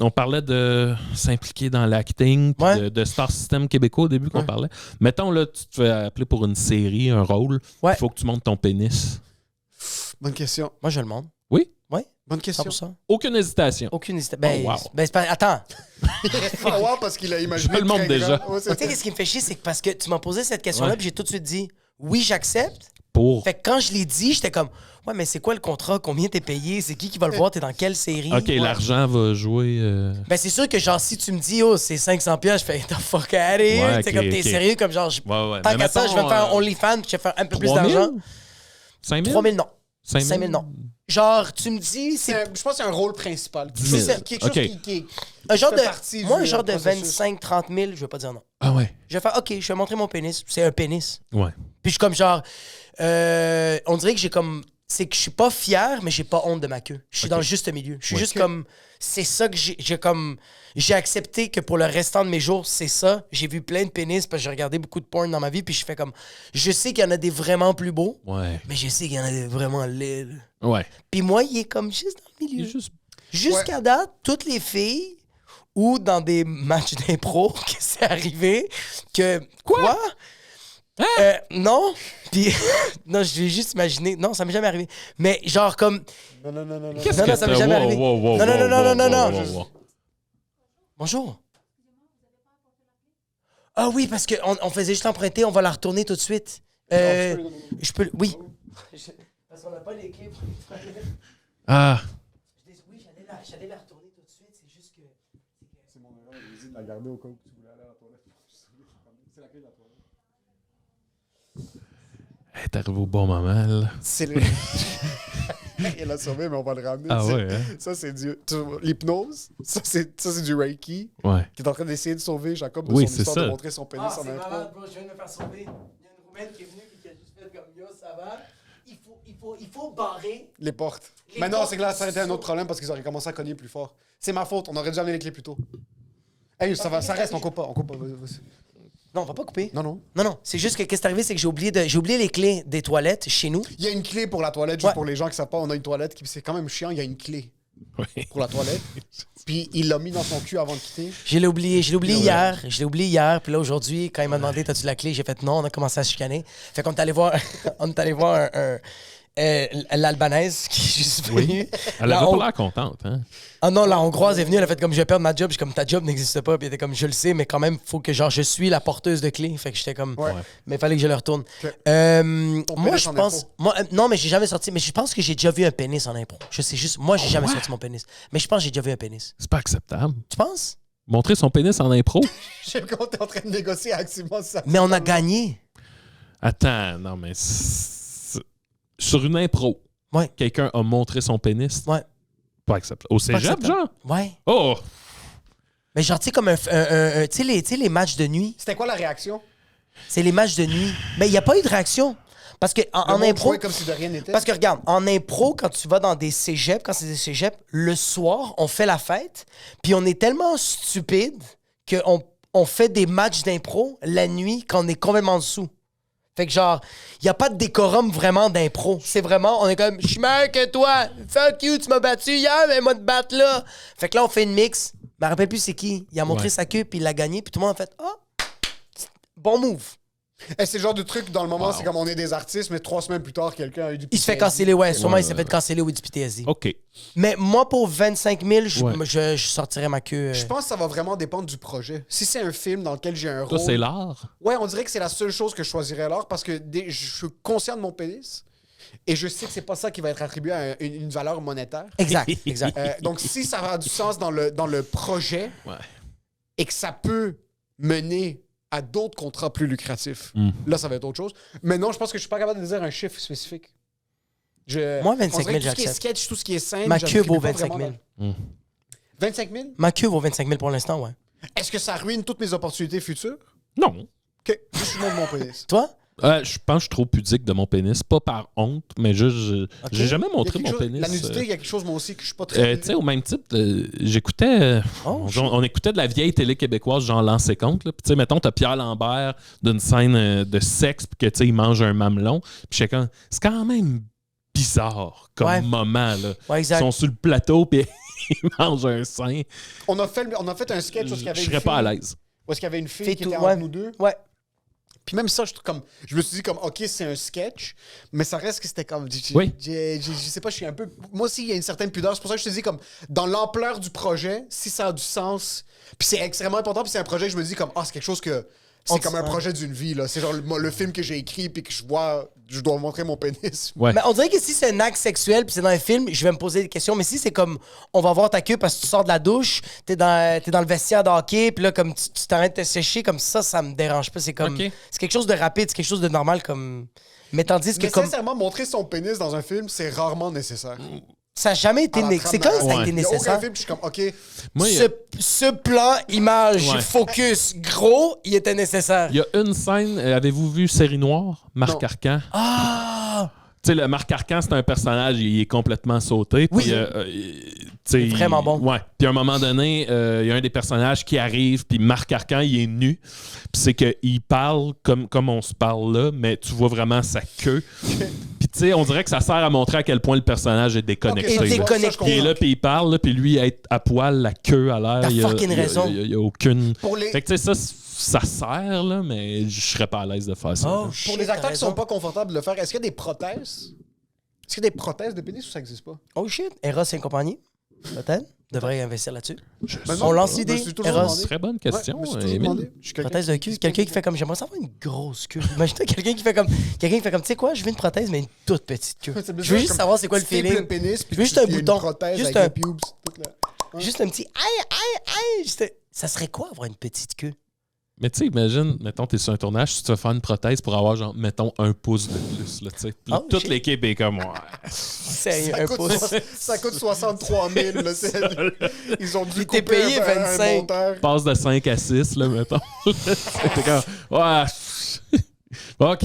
On parlait de s'impliquer dans l'acting, puis Ouais. de Star System québécois au début qu'on parlait. Mettons, là, tu te fais appeler pour une série, un rôle. Ouais. Il faut que tu montes ton pénis. Bonne question. Moi, je le montre. Oui? Oui, Bonne question. 100%. Aucune hésitation. Aucune hésitation. Ben, Oh, wow. c'est pas. Attends. Ah ouais, parce qu'il a imaginé. Je le montre très déjà. grand. Ouais, Tu sais, ce qui me fait chier, c'est que parce que tu m'as posé cette question-là, Ouais. puis j'ai tout de suite dit, oui, j'accepte. Pour. Fait que quand je l'ai dit, j'étais comme, ouais, mais c'est quoi le contrat? Combien t'es payé? C'est qui va le voir? T'es dans quelle série? OK, Ouais. l'argent va jouer. Ben, c'est sûr que, genre, si tu me dis, oh, c'est 500$, je fais, the fuck out of here. Ouais, C'est ok, comme, t'es ok. sérieux? Comme, genre, Ouais. tant Mais qu'à ça, mettons, je vais me faire un OnlyFans, puis je vais faire un peu plus 3 000? d'argent. 5 000? 3000, non. 5 000? 5000, non. Genre, tu me dis, c'est Je pense que c'est un rôle principal. 10 000. Quelque chose Ok. qui un genre fait de. partie Moi, du un genre de processus. 25-30 000, je vais pas dire non. Ah ouais. Je vais faire, OK, je vais montrer mon pénis. C'est un pénis. Ouais. Puis je suis comme genre, on dirait que j'ai comme, c'est que je suis pas fier, mais j'ai pas honte de ma queue. Je suis dans le juste milieu. Je suis Ouais. juste comme, c'est ça que j'ai accepté que pour le restant de mes jours, c'est ça. J'ai vu plein de pénis parce que j'ai regardé beaucoup de porn dans ma vie, puis je fais comme, je sais qu'il y en a des vraiment plus beaux, Ouais. mais je sais qu'il y en a des vraiment laids. Ouais. Puis moi, il est comme juste dans le Il milieu. est juste. Jusqu'à date, toutes les filles ou dans des matchs d'impro que c'est arrivé que quoi? Non. Puis non, je vais juste imaginer. Non, ça m'est jamais arrivé. Mais genre comme Non. Qu'est-ce Non, que non, ça m'est jamais arrivé. Wow. Non. Bonjour. Ah oui, parce qu'on faisait juste l'emprunter, on va la retourner tout de suite. Je peux. Oui. Parce qu'on n'a pas les clés. Ah. Oui, j'allais la retourner tout de suite. C'est juste que. C'est mon erreur, j'ai dit de la garder au cas où tu voulais aller à la toilette. C'est la clé de la toilette. Hey, t'es arrivé au bon moment, là. C'est le. Il l'a sauvé, mais on va le ramener. Ah tu sais. ouais, hein? Ça, c'est l'hypnose. Ça, c'est du Reiki. Ouais. Qui est en train d'essayer de sauver Jacob de Oui, son c'est histoire ça. de montrer son pénis en intro. bro. Je viens de me faire sauver. Il y a une Roumaine qui est venue et qui a juste fait comme yo, ça va. Il faut barrer. Les portes. Les Mais non, portes c'est que là, ça a été un sont- autre problème parce qu'ils auraient commencé à cogner plus fort. C'est ma faute, on aurait dû amener les clés plus tôt. Hey, ça reste, on coupe pas. Vas-y. Non, on va pas couper. Non. Non, c'est juste que qu'est-ce qui est arrivé, c'est que j'ai oublié les clés des toilettes chez nous. Il y a une clé pour la toilette, juste Ouais. pour les gens qui savent pas, on a une toilette qui c'est quand même chiant, il y a une clé Ouais. pour la toilette. Puis il l'a mis dans son cul avant de quitter. Je l'ai oublié hier. Puis là, aujourd'hui, quand il m'a demandé, t'as-tu la clé? J'ai fait non, on a commencé à se chicaner. Fait qu'on est allé voir, l'Albanaise qui est juste venue. Elle avait pas l'air contente, hein? Ah non, la Hongroise est venue, elle a fait comme je vais perdre ma job. Je suis comme ta job n'existe pas. Puis elle était comme je le sais, mais quand même, faut que genre je suis la porteuse de clés. Fait que j'étais comme. Ouais. Mais il fallait que je le retourne. Ok. Moi, pénis je en pense. impro. Moi, non, mais j'ai jamais sorti. Mais je pense que j'ai déjà vu un pénis en impro. Je sais juste. Moi, j'ai jamais sorti mon pénis. Mais je pense que j'ai déjà vu un pénis. C'est pas acceptable. Tu penses? Montrer son pénis en impro? Je sais qu'on est en train de négocier activement ça. Mais on a gagné. Attends, non, mais sur une impro, Ouais. quelqu'un a montré son pénis? Ouais. Pas acceptable. Au cégep, acceptable. genre? Ouais. Oh! Mais genre, tu sais, comme tu sais, les matchs de nuit. C'était quoi la réaction? C'est les matchs de nuit. Mais il n'y a pas eu de réaction. Parce que en Le monde impro. jouait comme si de rien n'était. Parce que regarde, en impro, quand tu vas dans des cégeps, quand c'est des cégeps, le soir, on fait la fête, puis on est tellement stupide qu'on fait des matchs d'impro la nuit quand on est complètement dessous. Fait que genre, il n'y a pas de décorum vraiment d'impro. C'est vraiment, on est comme, je suis meilleur que toi. Fuck you, tu m'as battu hier, mais moi te battre là. Fait que là, on fait une mix. Je me rappelle plus c'est qui. Il a montré Ouais. sa queue, puis il l'a gagné, puis tout le monde a fait, oh, bon move. C'est le genre de truc, dans le moment, c'est comme on est des artistes, mais 3 semaines plus tard, quelqu'un a eu du Il se fait PTSD. canceller, ouais. Sûrement, Ouais, il s'est fait canceller ou du PTSD. OK. Mais moi, pour 25 000, Ouais. je sortirais ma queue. Je pense que ça va vraiment dépendre du projet. Si c'est un film dans lequel j'ai un Ça, rôle... c'est l'art. Ouais, on dirait que c'est la seule chose que je choisirais alors parce que je suis conscient de mon pénis et je sais que c'est pas ça qui va être attribué à une valeur monétaire. Exact, exact. Donc, si ça a du sens dans le projet Ouais. et que ça peut mener à d'autres contrats plus lucratifs, là, ça va être autre chose. Mais non, je pense que je suis pas capable de dire un chiffre spécifique. Moi, 25 000, on dirait que tout ce qui est j'accepte. sketch, tout ce qui est scène, Ma j'attribue queue vaut pas 25 vraiment 000. 25 000? Ma queue vaut 25 000 pour l'instant, ouais. Est-ce que ça ruine toutes mes opportunités futures? Non. OK, juste je montre mon pénis. Toi? Je pense que je suis trop pudique de mon pénis. Pas par honte, mais juste, j'ai jamais Il y a montré quelque mon chose- pénis. La nudité, il y a quelque chose, moi aussi, que je suis pas très... Tu sais, au même type, j'écoutais. Oh, on écoutait de la vieille télé québécoise, genre Lancé compte. Puis, tu sais, mettons, t'as Pierre Lambert d'une scène de sexe, puis que, tu sais, il mange un mamelon. Puis, j'étais comme, c'est quand même bizarre comme Ouais. moment, là. Ouais, Ils exact. sont sur le plateau, puis ils mangent un sein. On a fait un sketch où il y Je avait une serais pas à fille- l'aise. où est-ce qu'il y avait une fille Fais qui tout, était ouais. entre nous deux. Ouais. Puis même ça, je me suis dit comme, OK, c'est un sketch, mais ça reste que c'était comme... Oui. Je sais pas, je suis un peu... Moi aussi, il y a une certaine pudeur. C'est pour ça que je te dis, comme, dans l'ampleur du projet, si ça a du sens, puis c'est extrêmement important, puis c'est un projet que je me dis comme, c'est quelque chose que... C'est On comme un sent. projet d'une vie, là. C'est genre le film que j'ai écrit, puis que je dois montrer mon pénis. Ouais. Mais on dirait que si c'est un acte sexuel puis c'est dans un film, je vais me poser des questions. Mais si c'est comme, on va voir ta queue parce que tu sors de la douche, t'es dans le vestiaire de hockey, puis là, comme tu t'arrêtes de te sécher, comme ça me dérange pas. C'est comme, Ok. c'est quelque chose de rapide, c'est quelque chose de normal, comme. Mais tandis que Mais comme, sincèrement, montrer son pénis dans un film, c'est rarement nécessaire. ça n'a jamais été, À la c'est trame quand ça a Ouais. été Il y a aucun nécessaire. film, je suis comme, OK, Moi, il y a- Ce plan, image, Ouais. focus, gros, il était nécessaire. il y a une scène, avez-vous vu Série Noire? Marc Non. Arcan? Ah! Tu sais, le Marc Arcan, c'est un personnage, il est complètement sauté. Oui. Puis, tu sais, Il est vraiment bon. Ouais. Puis à un moment donné, il y a un des personnages qui arrive, puis Marc Arcan, il est nu. Puis c'est qu'il parle comme on se parle là, mais tu vois vraiment sa queue. Puis tu sais, on dirait que ça sert à montrer à quel point le personnage est déconnecté. Ok, ça, là. tu vois, ça, je Il est là, puis il parle, là, puis lui, être à poil, la queue à l'air. T'as il y a- fucking il y a- raison. Il y a aucune. Pour les- Fait que tu sais, ça sert, là, mais je serais pas à l'aise de faire ça. Oh, là. Pour shit, les acteurs t'as qui sont raison. pas confortables de le faire, est-ce qu'il y a des prothèses? Est-ce qu'il y a des prothèses de pénis ou ça n'existe pas? Oh shit, Eros et compagnie, peut-être, devrait investir là-dessus. Ben On non, lance je me l'idée, suis toujours Eros. demandé. Très bonne question, Ouais, je me suis toujours Émile. demandé. Je suis quelqu'un Prothèse de qui cul, se quelqu'un pose qui fait comme, j'aimerais savoir une grosse queue. Imagine-toi quelqu'un qui fait comme, tu sais quoi, je veux une prothèse, mais une toute petite queue. C'est Je veux juste comme savoir c'est quoi le tu tapes feeling. le pénis, puis Je veux juste tu- un il y a bouton. Une prothèse Juste avec un- les pubes. toute la- Juste un petit aïe. Ça serait quoi avoir une petite queue? Mais tu sais, imagine, mettons, t'es sur un tournage, tu te fais faire une prothèse pour avoir, genre, mettons, 1 pouce de plus, là, tu sais. Puis Oh, toute shit. l'équipe est comme, ouais. C'est Ça un coûte, pouce. ça coûte 63 000. Là, ils ont dû Il t'est couper payé un 25. monteur. Passe de 5 à 6, là, mettons. C'était comme, ouais, OK,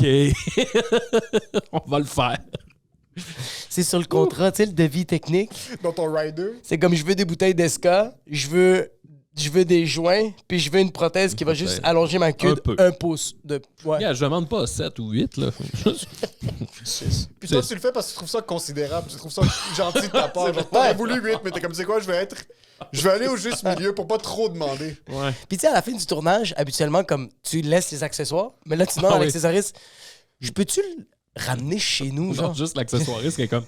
on va le faire. C'est sur le contrat, tu sais, le devis technique. Dans ton rider. C'est comme je veux des bouteilles d'esca, je veux des joints, puis je veux une prothèse qui va juste prothèse. allonger ma queue Un peu. un pouce. Ouais. Yeah, je demande pas 7 ou 8, là. Puis toi, tu le fais parce que tu trouves ça considérable. Tu trouves ça gentil de ta part. Genre, t'aurais voulu 8, mais t'es comme, tu sais quoi, je vais aller au juste milieu pour pas trop demander. Ouais. Puis tu sais, à la fin du tournage, habituellement, comme tu laisses les accessoires, mais là, tu demandes Ah à oui. l'accessoiriste, je peux-tu le ramener chez nous, Genre, genre? juste l'accessoiriste qui est comme,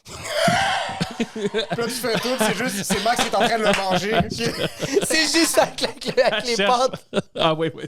Puis là, tu fais tout, c'est Max qui est en train de le manger. C'est juste avec les cherche. pattes. Ah oui, oui.